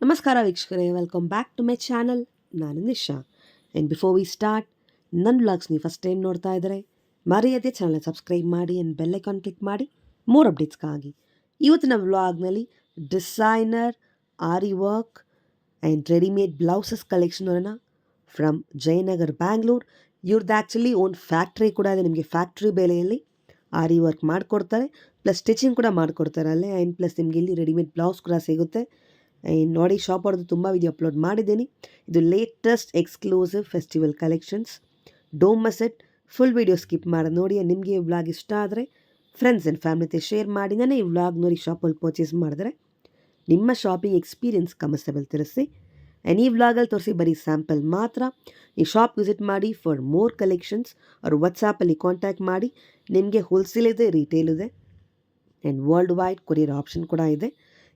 ನಮಸ್ಕಾರ ವೀಕ್ಷಕರೇ, welcome back to my channel. ನಾನು Nisha. And before we start, ನನ್ನ ವ್ಲಾಗ್ಸ್ ನೀವು ಫಸ್ಟ್ ಟೈಮ್ ನೋಡ್ತಾ ಇದ್ದರೆ ಮರೆಯದೆ ಚಾನಲ್ ಸಬ್ಸ್ಕ್ರೈಬ್ ಮಾಡಿ ಆ್ಯಂಡ್ ಬೆಲ್ ಐಕಾನ್ ಕ್ಲಿಕ್ ಮಾಡಿ ಮೋರ್ ಅಪ್ಡೇಟ್ಸ್ಗಾಗಿ. ಇವತ್ತಿನ ವ್ಲಾಗ್ನಲ್ಲಿ designer aari work and readymade blouses ಕಲೆಕ್ಷನನ್ನು ಫ್ರಮ್ ಜಯನಗರ್ ಬ್ಯಾಂಗ್ಳೂರ್. ಇವ್ರದ್ದು ಆ್ಯಕ್ಚುಲಿ ಓನ್ ಫ್ಯಾಕ್ಟ್ರಿ ಕೂಡ ಇದೆ. ನಿಮಗೆ ಫ್ಯಾಕ್ಟ್ರಿ ಬೆಲೆಯಲ್ಲಿ ಆರಿ ವರ್ಕ್ ಮಾಡಿಕೊಡ್ತಾರೆ, ಪ್ಲಸ್ ಸ್ಟಿಚಿಂಗ್ ಕೂಡ ಮಾಡಿಕೊಡ್ತಾರೆ ಅಲ್ಲೇ. ಆ್ಯಂಡ್ ಪ್ಲಸ್ ನಿಮಗೆ ಇಲ್ಲಿ ರೆಡಿಮೇಡ್ ಬ್ಲೌಸ್ ಕೂಡ ಸಿಗುತ್ತೆ. ನೋಡಿ, ಶಾಪ್ ಅವ್ರದ್ದು ತುಂಬ ವಿಡಿಯೋ ಅಪ್ಲೋಡ್ ಮಾಡಿದ್ದೀನಿ. ಇದು latest exclusive festival collections. Dome set full video skip ಮಾಡಿ ನೋಡಿ. ನಿಮಗೆ ಈ ವ್ಲಾಗ್ ಇಷ್ಟ ಆದರೆ ಫ್ರೆಂಡ್ಸ್ ಆ್ಯಂಡ್ ಫ್ಯಾಮಿಲಿ ಜೊತೆ ಶೇರ್ ಮಾಡಿ. ನಾನು ಈ ವ್ಲಾಗ್ ನೋಡಿ ಶಾಪಲ್ಲಿ ಪರ್ಚೇಸ್ ಮಾಡಿದ್ರೆ ನಿಮ್ಮ ಶಾಪಿಂಗ್ ಎಕ್ಸ್ಪೀರಿಯನ್ಸ್ ಕಮೆಂಟ್ಸಲ್ಲಿ ತಿಳಿಸಿ. ಆ್ಯಂಡ್ ಈ ವ್ಲಾಗಲ್ಲಿ ತೋರಿಸಿ ಬರೀ ಸ್ಯಾಂಪಲ್ ಮಾತ್ರ. ಈ ಶಾಪ್ ವಿಸಿಟ್ ಮಾಡಿ ಫಾರ್ ಮೋರ್ ಕಲೆಕ್ಷನ್ಸ್. ಅವ್ರು ವಾಟ್ಸಾಪಲ್ಲಿ ಕಾಂಟ್ಯಾಕ್ಟ್ ಮಾಡಿ. ನಿಮಗೆ ಹೋಲ್ಸೇಲ್ ಇದೆ, ರಿಟೇಲ್ ಇದೆ, and world wide courier option ಕೂಡ ಇದೆ.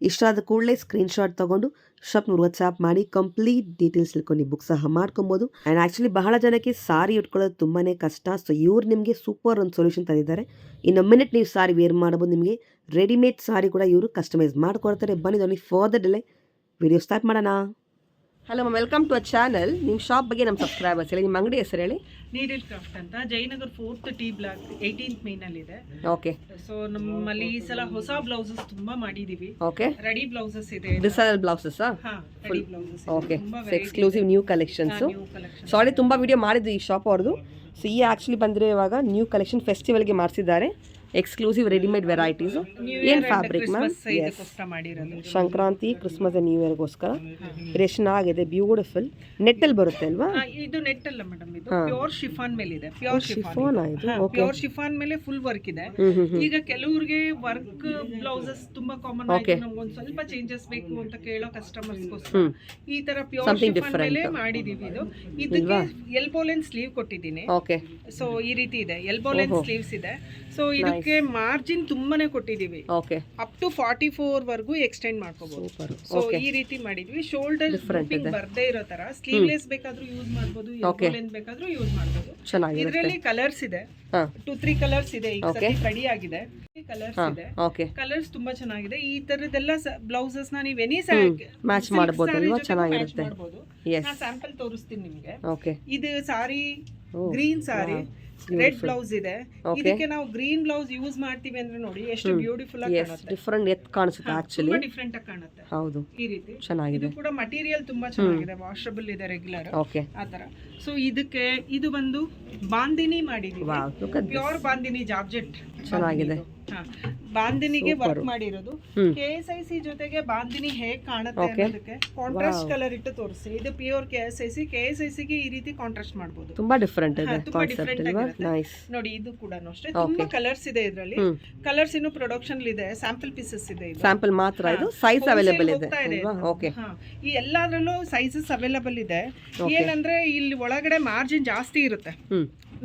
ಇಷ್ಟ ಆದ ಕೂಡಲೇ ಸ್ಕ್ರೀನ್ಶಾಟ್ ತೊಗೊಂಡು ಶಾಪ್ನ ವಾಟ್ಸಾಪ್ ಮಾಡಿ ಕಂಪ್ಲೀಟ್ ಡೀಟೇಲ್ಸ್ ತಿಳ್ಕೊಂಡು ನೀವು ಬುಕ್ ಸಹ ಮಾಡ್ಕೊಬೋದು. ಆ್ಯಂಡ್ ಆ್ಯಕ್ಚುಲಿ ಬಹಳ ಜನಕ್ಕೆ ಸಾರಿ ಉಟ್ಕೊಳ್ಳೋದು ತುಂಬಾ ಕಷ್ಟ. ಸೊ ಇವ್ರು ನಿಮಗೆ ಸೂಪರ್ ಒಂದು ಸೊಲ್ಯೂಷನ್ ತಂದಿದ್ದಾರೆ. ಇನ್ನು ಮಿನಿಟ್ ನೀವು ಸಾರಿ ವೇರ್ ಮಾಡ್ಬೋದು. ನಿಮಗೆ ರೆಡಿಮೇಡ್ ಸಾರಿ ಕೂಡ ಇವರು ಕಸ್ಟಮೈಸ್ ಮಾಡಿಕೊಡ್ತಾರೆ. ಬನ್ನಿ ನೋಡಿ, ಫಾರ್ದರ್ ಡಿಲೇ ವಿಡಿಯೋ ಸ್ಟಾರ್ಟ್ ಮಾಡೋಣ. Hello ma'am, welcome to a channel. ನಿಮ್ಮ ಶಾಪ್ ಬಗ್ಗೆ ನಮ್ಮ ಸಬ್ಸ್ಕ್ರೈಬರ್ಸ್ ಹೇಳಿ, ನಿಮ್ಮ ಅಂಗಡಿ ಹೆಸರು ಹೇಳಿ. ನೀಡಲ್ ಕ್ರಾಫ್ಟ್ ಅಂತ, Jayanagar 4th T block 18th ಮೇನಲ್ಲಿ ಇದೆ. ಓಕೆ. ಸೊ ನಮ್ಮಲ್ಲಿ ಈ ಸಲ ಹೊಸ ಬ್ಲೌಸಸ್ ತುಂಬಾ ಮಾಡಿದೀವಿ. ಓಕೆ. ರೆಡಿ ಬ್ಲೌಸಸ್ ಇದೆ. Designer blouses. Ready blouses. Okay. Exclusive new collections. Collection. Sorry, ತುಂಬ ವಿಡಿಯೋ ಮಾಡಿದ್ದು ಈ ಶಾಪ್ ಅವ್ರದ್ದು. ಸೊ ಈ ಆ್ಯಕ್ಚುಲಿ ಬಂದರೆ ಇವಾಗ ನ್ಯೂ ಕಲೆಕ್ಷನ್ ಫೆಸ್ಟಿವಲ್ಗೆ ಮಾಡಿಸಿದ್ದಾರೆ. Exclusive readymade varieties. ಏನು fabric ma'am? Sankranti, Christmas, new ಇಯರ್ಗೋಸ್ಕರ ಎಷ್ಟು ಚೆನ್ನಾಗಿದೆ, ಬ್ಯೂಟಿಫುಲ್. ನೆಟ್ಟಲ್ಲಿ ಬರುತ್ತೆ ಅಲ್ವಾ? ಇದು ನೆಟ್ ಅಲ್ಲ ಮೇಡಮ್, ಇದು ಪ್ಯೂರ್ ಶಿಫಾನ್ ಮೇಲೆ ಇದೆ. ಶಿಫಾನ್ ಆಯ್ತು. ಓಕೆ. ಪ್ಯೂರ್ ಶಿಫಾನ್ ಮೇಲೆ ಫುಲ್ ವರ್ಕ್ ಇದೆ. ಈಗ ಕೆಲವರಿಗೆ ವರ್ಕ್ ಬ್ಲೌಸಸ್ ತುಂಬಾ ಕಾಮನ್ ಆಗಿದೆ. ನಮ್ಗೆ ಒಂದು ಸ್ವಲ್ಪ ಚೇಂಜಸ್ ಬೇಕು ಅಂತ ಕೇಳೋ ಕಸ್ಟಮರ್ಸ್ಗೋಸ್ಕರ ಈ ತರ ಪ್ಯೂರ್ ಶಿಫಾನ್ ಮೇಲೆ ಮಾಡಿದೀವಿ. ಇದಕ್ಕೆ ಎಲ್ಬೋ ಲೆಂತ್ ಸ್ಲೀವ್ ಕೊಟ್ಟಿದ್ದೀನಿ. ಓಕೆ. ಸೊ ಈ ರೀತಿ ಇದೆ, ಎಲ್ಬೋ ಲೆಂತ್ ಸ್ಲೀವ್ಸ್ ಇದೆ. ಸೊ ಇದಕ್ಕೆ ಮಾರ್ಜಿನ್ ತುಂಬಾನೇ ಕೊಟ್ಟಿದೀವಿ. ಓಕೆ. ಅಪ್ ಟು 44 ವರ್ಗೂ ಎಕ್ಸ್ಟೆಂಡ್ ಮಾಡ್ಕೋಬಹುದು. ಸೊ ಈ ರೀತಿ ಮಾಡಿದ್ವಿ. ಶೋಲ್ಡರ್ ಬರ್ದೇ ಇರೋ ತರ ಸ್ಲೀವ್ಲೆಸ್ ಬೇಕಾದ್ರೂ ಯೂಸ್ ಮಾಡಬಹುದು, ಎಲ್ಬೋ ಲೆಂತ್ ಬೇಕಾದ್ರೂ ಯೂಸ್ ಮಾಡಬಹುದು. ಇದರಲ್ಲಿ ಕಲರ್ಸ್ ಇದೆ, 2-3 ಕಲರ್ಸ್ ಇದೆ. ಈಗ ರೆಡಿ ಆಗಿದೆ. ಕಲರ್ಸ್ ಇದೆ. ಕಲರ್ಸ್ ತುಂಬಾ ಚೆನ್ನಾಗಿದೆ. ಈ ತರದೆಲ್ಲ ಬ್ಲೌಸಸ್ ನ ನೀವು ಎನಿ ಮ್ಯಾಚ್ ಮಾಡಬಹುದು ಅಲ್ವಾ? ಚೆನ್ನಾಗಿರುತ್ತೆ. ನಾನು ಸ್ಯಾಂಪಲ್ ತೋರಿಸ್ತೀನಿ ನಿಮಗೆ. ಓಕೆ. ಇದು ಸಾರಿ ಗ್ರೀನ್ ಸಾರಿ, ರೆಡ್ ಬ್ಲೌಸ್ ಇದೆ. ಇದಕ್ಕೆ ನಾವು ಗ್ರೀನ್ ಬ್ಲೌಸ್ ಯೂಸ್ ಮಾಡ್ತೀವಿ ಅಂದ್ರೆ ನೋಡಿ ಎಷ್ಟು ಬ್ಯೂಟಿಫುಲ್ ಆಗಿ ಕಾಣುತ್ತೆ. ಡಿಫರೆಂಟ್ ಎತ್ ಕಾಣಿಸುತ್ತೆ ಆಕ್ಚುಲಿ. ತುಂಬಾ ಡಿಫರೆಂಟ್ ಆಗಿ ಕಾಣುತ್ತೆ. ಹೌದು, ಈ ರೀತಿ ಚೆನ್ನಾಗಿದೆ. ಇದು ಕೂಡ ಮಟೀರಿಯಲ್ ತುಂಬಾ ಚೆನ್ನಾಗಿದೆ, ವಾಷಬಲ್ ಇದೆ, ರೆಗ್ಯುಲರ್ ಆತರ. ಸೊ ಇದಕ್ಕೆ ಇದು ಬಂದು ಬಾಂದಿನಿ ಮಾಡಿದೀವಿ. ಪ್ಯೂರ್ ಬಾಂದಿನಿ ಜಾರ್ಜೆಟ್ ಚೆನ್ನಾಗಿದೆ. ಬಾಂದಿನಿಗೆ ವರ್ಕ್ ಮಾಡಿರೋದು. KSIC ಜೊತೆಗೆ ಬಾಂದಿನಿ ಹೇಗ್ ಕಾಣುತ್ತೆ ಅನ್ನೋದಕ್ಕೆ ಕಾಂಟ್ರಾಸ್ಟ್ ಕಲರ್ ಇಟ್ಟು ತೋರಿಸಿ. ಇದು ಪ್ಯೂರ್ KSIC ಗೆ ಈ ರೀತಿ ಕಾಂಟ್ರಾಸ್ಟ್ ಮಾಡಬಹುದು. ತುಂಬಾ ಡಿಫರೆಂಟ್ ಇದೆ, ತುಂಬಾ ಡಿಫರೆಂಟ್ ಆಗಿದೆ ನೋಡಿ. ಇದು ಕೂಡ ಅಷ್ಟೇ, ತುಂಬಾ ಕಲರ್ಸ್ ಇದೆ ಇದರಲ್ಲಿ. ಕಲರ್ಸ್ ಇನ್ನು ಪ್ರೊಡಕ್ಷನ್ ಇದೆ, ಸ್ಯಾಂಪಲ್ ಪೀಸಸ್ ಇದೆ. ಇದು ಸ್ಯಾಂಪಲ್ ಮಾತ್ರ, ಇದು ಸೈಜ್ ಅವೈಲೇಬಲ್ ಇದೆ. ಓಕೆ. ಈ ಎಲ್ಲಾದ್ರಲ್ಲೂ ಸೈಜಸ್ ಅವೈಲೇಬಲ್ ಇದೆ. ಏನಂದ್ರೆ ಇಲ್ಲಿ ಒಳಗಡೆ ಮಾರ್ಜಿನ್ ಜಾಸ್ತಿ ಇರುತ್ತೆ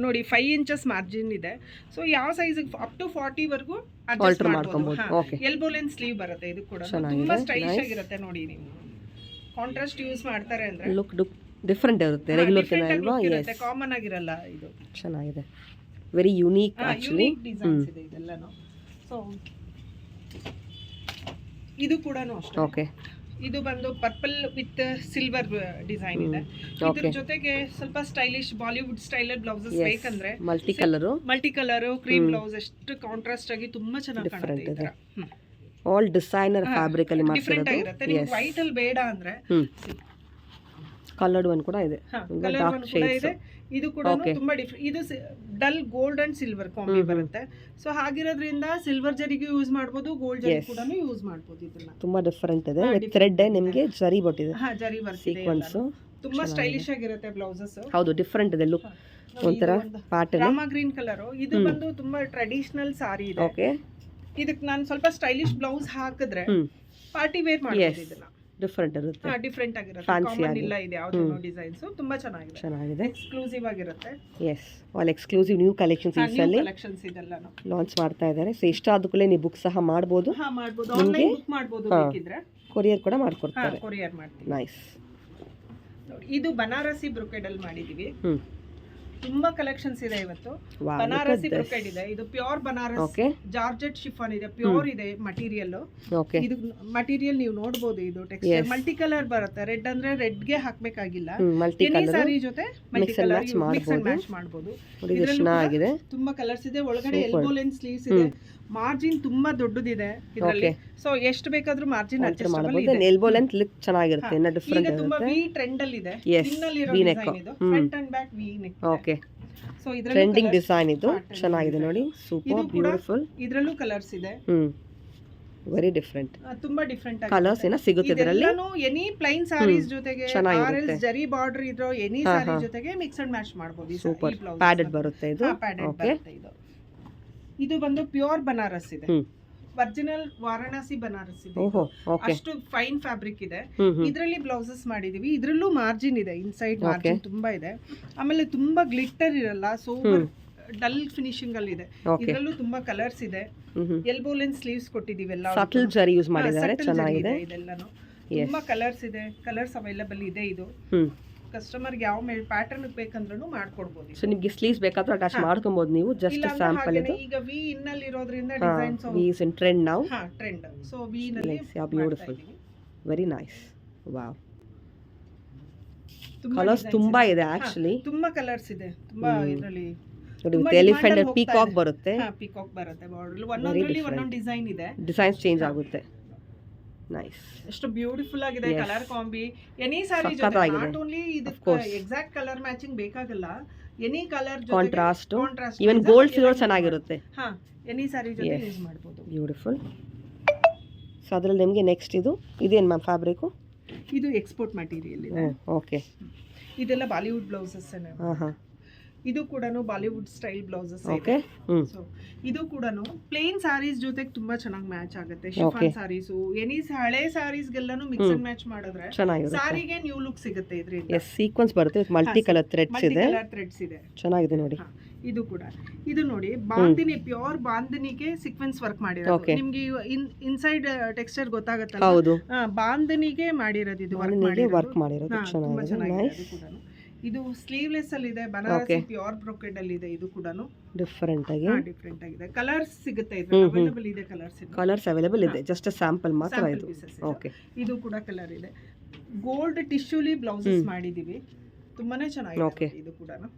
ನೋಡಿ, 5 ಇಂಚಸ್ ಮಾರ್ಜಿನ್ ಇದೆ. ಸೊ ಯಾವ ಸೈಜ್ ಅಪ್ ಟು 40 ವರ್ಗೂ ಅಡ್ಜಸ್ಟ್ ಮಾಡಬಹುದು. ಎಲ್ಬೋ ಲೆಂತ್ ಸ್ಲೀವ್ ಬರುತ್ತೆ. ಇದು ಕೂಡ ತುಂಬಾ ಸ್ಟೈಲಿಶ್ ಆಗಿರುತ್ತೆ ನೋಡಿ. ನೀವು ಕಾಂಟ್ರಾಸ್ಟ್ ಯೂಸ್ ಮಾಡ್ತಾರೆ ಅಂದ್ರೆ ಲುಕ್ ಡಿಫರೆಂಟ್ ಇರುತ್ತೆ, ರೆಗ್ಯುಲರ್ ಅಲ್ವಾ? ಇರುತ್ತೆ, ಕಾಮನ್ ಆಗಿರಲ್ಲ. ಇದು ಚೆನ್ನಾಗಿದೆ, ವೆರಿ ಯೂನಿಕ್ ಆಕ್ಚುಲಿ. ಡಿಸೈನ್ಸ್ ಇದೆ ಇದೆಲ್ಲನೂ. ಸೊ ಇದು ಕೂಡ ಅಷ್ಟೇ. ಓಕೆ. ಇದು ಬಂದು ಪರ್ಪಲ್ ವಿತ್ ಸಿಲ್ವರ್ ಡಿಸೈನ್ ಇದೆ. ಇದ್ರ ಜೊತೆಗೆ ಸ್ವಲ್ಪ ಸ್ಟೈಲಿಶ್ ಬಾಲಿವುಡ್ ಸ್ಟೈಲ್ ಬ್ಲೌಸಸ್ ಬೇಕಂದ್ರೆ ಮಲ್ಟಿ ಕಲರ್ ಕ್ರೀಮ್ ಬ್ಲೌಸ್ ಎಷ್ಟು ಕಾಂಟ್ರಾಸ್ಟ್ ಆಗಿ ತುಂಬಾ ಚೆನ್ನಾಗಿ ಕಾಣುತ್ತೆ. ಆಲ್ ಡಿಸೈನರ್ ಫ್ಯಾಬ್ರಿಕ್ ಅಲ್ಲಿ ಡಿಫರೆಂಟ್ ಆಗಿರುತ್ತೆ. ನೀವು ವೈಟ್ ಅಲ್ಲಿ ಬೇಡ ಅಂದ್ರೆ ಕಲರ್ಡ್ ಒನ್ ಕೂಡ ಇದೆ. ಇದು ಕೂಡ ತುಂಬಾ ಡಿಫರೆಂಟ್. ಇದು ಡಲ್ ಗೋಲ್ಡ್ ಅಂಡ್ ಸಿಲ್ವರ್ ಕಾಂಬಿ ಬರುತ್ತೆ. ಸೊ ಹಾಗಿರೋದ್ರಿಂದ ಸಿಲ್ವರ್ ಜರಿಗೆ ಯೂಸ್ ಮಾಡಬಹುದು, ಗೋಲ್ಡ್ ಜರಿ ಕೂಡ ಯೂಸ್ ಮಾಡಬಹುದು. ಇದನ್ನ ತುಂಬಾ ಡಿಫರೆಂಟ್ ಇದೆ. ಥ್ರೆಡ್ ನಿಮಗೆ ಜರಿ ಬಟ್ಟಿದೆ, ಜರಿ ಸೀಕ್ವೆನ್ಸ್. ತುಂಬಾ ಸ್ಟೈಲಿಶ್ ಆಗಿರುತ್ತೆ ಬ್ಲೌಸಸ್. ಹೌದು, ಡಿಫರೆಂಟ್ ಇದೆ ಲುಕ್. ಒಂತರ ಪ್ಯಾಟರ್ನ್ ರಾಮಾ ಗ್ರೀನ್ ಕಲರ್. ಇದು ಬಂದು ತುಂಬಾ ಟ್ರೆಡಿಷನಲ್ ಸಾರಿ ಇದೆ. ಓಕೆ. ಇದಕ್ಕೆ ನಾನು ಸ್ವಲ್ಪ ಸ್ಟೈಲಿಶ್ ಬ್ಲೌಸ್ ಹಾಕಿದ್ರೆ ಪಾರ್ಟಿ ವೇರ್ ಮಾಡಬಹುದು. ಇದನ್ನ ಡಿಫರೆಂಟ್ ಇರುತ್ತೆ, ಡಿಫರೆಂಟ್ ಆಗಿರುತ್ತೆ, ಕಾಮನ್ ಇಲ್ಲ ಇದೆ ಯಾವುದೇ ಡಿಸೈನ್ಸ್. ತುಂಬಾ ಚೆನ್ನಾಗಿದೆ, ಎಕ್ಸ್ಕ್ಲೂಸಿವ್ ಆಗಿರುತ್ತೆ. Yes, all exclusive new collections collections ಇದೆಲ್ಲ ಲಾಂಚ್ ಮಾಡ್ತಾ ಇದ್ದಾರೆ. ಸೊ ಇಷ್ಟ ಆದಕೂಲೆ ನೀವು ಬುಕ್ ಸಹ ಮಾಡಬಹುದು. ಆನ್ಲೈನ್ ಬುಕ್ ಮಾಡಬಹುದು, ಬೇಕಿದ್ರೆ ಕೊರಿಯರ್ ಕೂಡ ಮಾಡ್ಕೊಡ್ತಾರೆ. ಕೊರಿಯರ್ ಮಾಡ್ತೀವಿ. ನೈಸ್. ಇದು ಬನಾರಸಿ ಬ್ರೊಕೆಡ್ ಅಲ್ಲಿ ಮಾಡಿದೀವಿ. ತುಂಬಾ ಕಲೆಕ್ಷನ್ಸ್ ಇದೆ ಇವತ್ತು. ಬನಾರಸಿ ಬ್ರೊಕೇಡ್ ಇದೆ, ಇದು ಪ್ಯೂರ್ ಬನಾರಸ್ ಜಾರ್ಜೆಟ್ ಶಿಫಾನ್ ಇದೆ, ಪ್ಯೂರ್ ಇದೆ ಮಟೀರಿಯಲ್. ಇದು ಮಟೀರಿಯಲ್ ನೀವು ನೋಡಬಹುದು, ಇದು ಟೆಕ್ಸ್ಚರ್ ಮಲ್ಟಿ ಕಲರ್ ಬರುತ್ತೆ. ರೆಡ್ ಅಂದ್ರೆ ರೆಡ್ ಗೆ ಹಾಕ್ಬೇಕಾಗಿಲ್ಲ, ಎನಿ ಸಾರಿ ಜೊತೆ multi colour mix and match ಮಾಡಬಹುದು. ತುಂಬಾ ಕಲರ್ಸ್ ಇದೆ, ಒಳಗಡೆ ಎಲ್ಬೋ ಲೆಂತ್ ಸ್ಲೀವ್ಸ್ ಇದೆ, ಮಾರ್ಜಿನ್ ತುಂಬಾ ದೊಡ್ಡದಿದೆ ಇದರಲ್ಲಿ. ಸೊ ಎಷ್ಟು ಬೇಕಾದ್ರೂ ಮಾರ್ಜಿನ್ ಅಡ್ಜಸ್ಟಬಲ್ ಇದೆ. ಎಲ್ಬೋ ಲೆಂತ್ ಲಿಕ್ ಚೆನ್ನಾಗಿರುತ್ತೆ, ಇನ್ನ ಡಿಫರೆಂಟ್ ಈಗ ತುಂಬಾ ವಿ ಟ್ರೆಂಡ್ ಅಲ್ಲಿ ಇದೆ, ಇನ್ನಲ್ಲಿರೋ ಡಿಸೈನ್ ಇದು front and back V neck. Okay, so ಇದರಲ್ಲಿ ಟ್ರೆಂಡಿಂಗ್ ಡಿಸೈನ್ ಇದು ಚೆನ್ನಾಗಿದೆ ನೋಡಿ, ಸೂಪರ್ ಬ್ಯೂಟಿಫುಲ್. ಇದರಲ್ಲೂ ಕಲರ್ಸ್ ಇದೆ, ವೆರಿ ಡಿಫರೆಂಟ್, ತುಂಬಾ ಡಿಫರೆಂಟ್ ಕಲರ್ಸ್ ಏನೋ ಸಿಗುತ್ತೆ ಇದರಲ್ಲಿ. ಎನಿ ಪ್ಲೈನ್ ಸಾರೀಸ್ ಜೊತೆಗೆ ಆರ್ಎಲ್ಸ್ ಜರಿ ಬಾರ್ಡರ್ ಇರೋ ಎನಿ ಸಾರಿ ಜೊತೆಗೆ ಮಿಕ್ಸ್ ಅಂಡ್ ಮ್ಯಾಚ್ ಮಾಡಬಹುದು. ಸೂಪರ್ ಪ್ಯಾಡೆಡ್ ಬರುತ್ತೆ ಇದು. ಓಕೆ, ಇದು ಬಂದು ಪ್ಯೂರ್ ಬನಾರಸ್ ಇದೆ, ಒರಿಜಿನಲ್ ವಾರಣಾಸಿ ಬನಾರಸ್ ಇದೆ, ಅಷ್ಟು ಫೈನ್ ಫ್ಯಾಬ್ರಿಕ್ ಇದೆ. ಇದರಲ್ಲಿ ಬ್ಲೌಸಸ್ ಮಾಡಿದೀವಿ, ಇದ್ರಲ್ಲೂ ಮಾರ್ಜಿನ್ ಇದೆ, ಇನ್ಸೈಡ್ ಮಾರ್ಜಿನ್ ತುಂಬಾ ಇದೆ. ಆಮೇಲೆ ತುಂಬಾ ಗ್ಲಿಟರ್ ಇರಲ್ಲ, ಸೋಬರ್ ಡಲ್ ಫಿನಿಶಿಂಗ್ ಅಲ್ಲಿ ಇದೆ. ಇದರಲ್ಲೂ ತುಂಬಾ ಕಲರ್ಸ್ ಇದೆ, ಎಲ್ಬೋ ಲೆಂತ್ ಸ್ಲೀವ್ಸ್ ಕೊಟ್ಟಿದೀವಿ, ಎಲ್ಲ ಸಟಲ್ ಜರಿ ಯೂಸ್ ಮಾಡಿದ್ದಾರೆ, ಚೆನ್ನಾಗಿದೆ. ಇದೆಲ್ಲನೂ ತುಂಬಾ ಕಲರ್ಸ್ ಇದೆ, ಕಲರ್ಸ್ ಅವೈಲಬಲ್ ಇದೆ. ಇದು ಕಸ್ಟಮರ್ಗೆ ಯಾವ ಪ್ಯಾಟರ್ನ್ ಬೇಕಂದ್ರೂ ಮಾಡ್ಕೊಡ್ಬೋದು. ಸೊ ನಿಮಗೆ ಸ್ಲೀವ್ಸ್ ಬೇಕಾದ್ರೆ ಅಟ್ಯಾಚ್ ಮಾಡ್ಕೊಬಹುದು ನೀವು, ಜಸ್ಟ್ ಸ್ಯಾಂಪಲ್ ಇದು. ಈಗ ವಿ ಇನ್ನಲ್ಲಿ ಇರೋದ್ರಿಂದ designs V is in trend now. Trend. So V ನಲ್ಲಿ beautiful, very nice. Wow, colours ತುಂಬಾ ಇದೆ ಆಕ್ಚುಲಿ, ತುಂಬಾ ಕಲರ್ಸ್ ಇದೆ. ತುಂಬಾ ಇದರಲ್ಲಿ ಎಲಿಫೆಂಟ್ ಅಂಡ್ ಪೀಕಾಕ್ ಬರುತ್ತೆ, ಪೀಕಾಕ್ ಬರುತ್ತೆ ಬಾರ್ಡರ್. ಒಂದೊಂದರಲ್ಲಿ ಒಂದೊಂದು ಡಿಸೈನ್ ಇದೆ, ಡಿಸೈನ್ಸ್ ಚೇಂಜ್ ಆಗುತ್ತೆ. ನೈಸ್, ಎಷ್ಟು ಬ್ಯೂಟಿಫುಲ್ ಆಗಿದೆ ಕಲರ್ ಕಾಂಬಿ. ಎನಿ ಸಾರಿ ಜೊತೆ ನಾಟ್ ಓನ್ಲಿ ಇದಕ್ಕೆ ಎಕ್ಸಾಕ್ಟ್ ಕಲರ್ ಮ್ಯಾಚಿಂಗ್ ಬೇಕಾಗಲ್ಲ, ಎನಿ ಕಲರ್ ಜೊತೆ ಕಾಂಟ್ರಾಸ್ಟ್, ಈವನ್ ಗೋಲ್ಡ್ ಸಿಲ್ವರ್ ಚೆನ್ನಾಗಿರುತ್ತೆ. ಎನಿ ಸಾರಿ ಜೊತೆ ಯೂಸ್ ಮಾಡಬಹುದು. ಬ್ಯೂಟಿಫುಲ್. ಸೊ ಅದರಲ್ಲಿ ನಿಮಗೆ ನೆಕ್ಸ್ಟ್ ಇದೇನು ಮ್ಯಾಮ್ ಫ್ಯಾಬ್ರಿಕ್? ಇದು ಎಕ್ಸ್ಪೋರ್ಟ್ ಮಟೀರಿಯಲ್ ಇದೆ. ಓಕೆ, ಇದೆಲ್ಲ ಬಾಲಿವುಡ್ ಬ್ಲೌಸಸ್. ಇದು ಕೂಡ Bollywood style blouses. Okay, so ಇದು ಕೂಡ ಪ್ಲೇನ್ ಸಾರೀಸ್ ಜೊತೆಗೆ ತುಂಬಾ ಚೆನ್ನಾಗಿ ಮ್ಯಾಚ್ ಆಗುತ್ತೆ. ಶಿಫಾನ್ ಸಾರೀಸು, ಎನಿ ಹಳೆ ಸಾರೀಸ್ಗೆಲ್ಲಾನು ಮಿಕ್ಸ್ ಅಂಡ್ ಮ್ಯಾಚ್ ಮಾಡಿದ್ರೆ ಸಾರಿಗೆ ನ್ಯೂ ಲುಕ್ ಸಿಗುತ್ತೆ. ಇದರಿಂದ ಸೀಕ್ವೆನ್ಸ್ ಬರುತ್ತೆ, ಮಲ್ಟಿ ಕಲರ್ ಥ್ರೆಡ್ಸ್ ಇದೆ, ಚೆನ್ನಾಗಿದೆ ನೋಡಿ. ಇದು ಕೂಡ, ಇದು ನೋಡಿ ಬಾಂದಿನಿ, ಪ್ಯೂರ್ ಬಾಂದಿನಿಗೆ ಸೀಕ್ವೆನ್ಸ್ ವರ್ಕ್ ಮಾಡಿರೋದು. ನಿಮ್ಗೆ ಇನ್ಸೈಡ್ ಟೆಕ್ಸ್ಚರ್ ಗೊತ್ತಾಗುತ್ತಲ್ಲ, ಹೌದು, ಬಾಂದಿನಿಗೆ ಮಾಡಿರೋದು. ಇದು ವರ್ಕ್ ಮಾಡಿರೋದು ಚೆನ್ನಾಗಿದೆ. ಇದು ಸ್ಲೀವ್ಲೆಸ್ ಅಲ್ಲಿ ಇದೆ, ಬನಾರಸಿ ಪ್ಯೂರ್ ಬ್ರೊಕೇಡ್ ಅಲ್ಲಿ ಇದೆ. ಇದು ಕೂಡ ಡಿಫರೆಂಟ್ ಆಗಿದೆ. ಕಲರ್ಸ್ ಸಿಗುತ್ತೆ, ಇದರಲ್ಲಿ ಅವೈಲೇಬಲ್ ಇದೆ. ಕಲರ್ಸ್ ಅವೈಲೇಬಲ್ ಇದೆ, ಜಸ್ಟ್ ಸ್ಯಾಂಪಲ್ ಮಾತ್ರ ಇದು. ಓಕೆ, ಇದು ಕೂಡ ಕಲರ್ ಇದೆ. ಗೋಲ್ಡ್ ಟಿಶ್ಯೂಲಿ ಬ್ಲೌಸಸ್ ಮಾಡಿದೀವಿ, ತುಂಬಾನೇ ಚೆನ್ನಾಗಿದೆ. ಇದು ಕೂಡ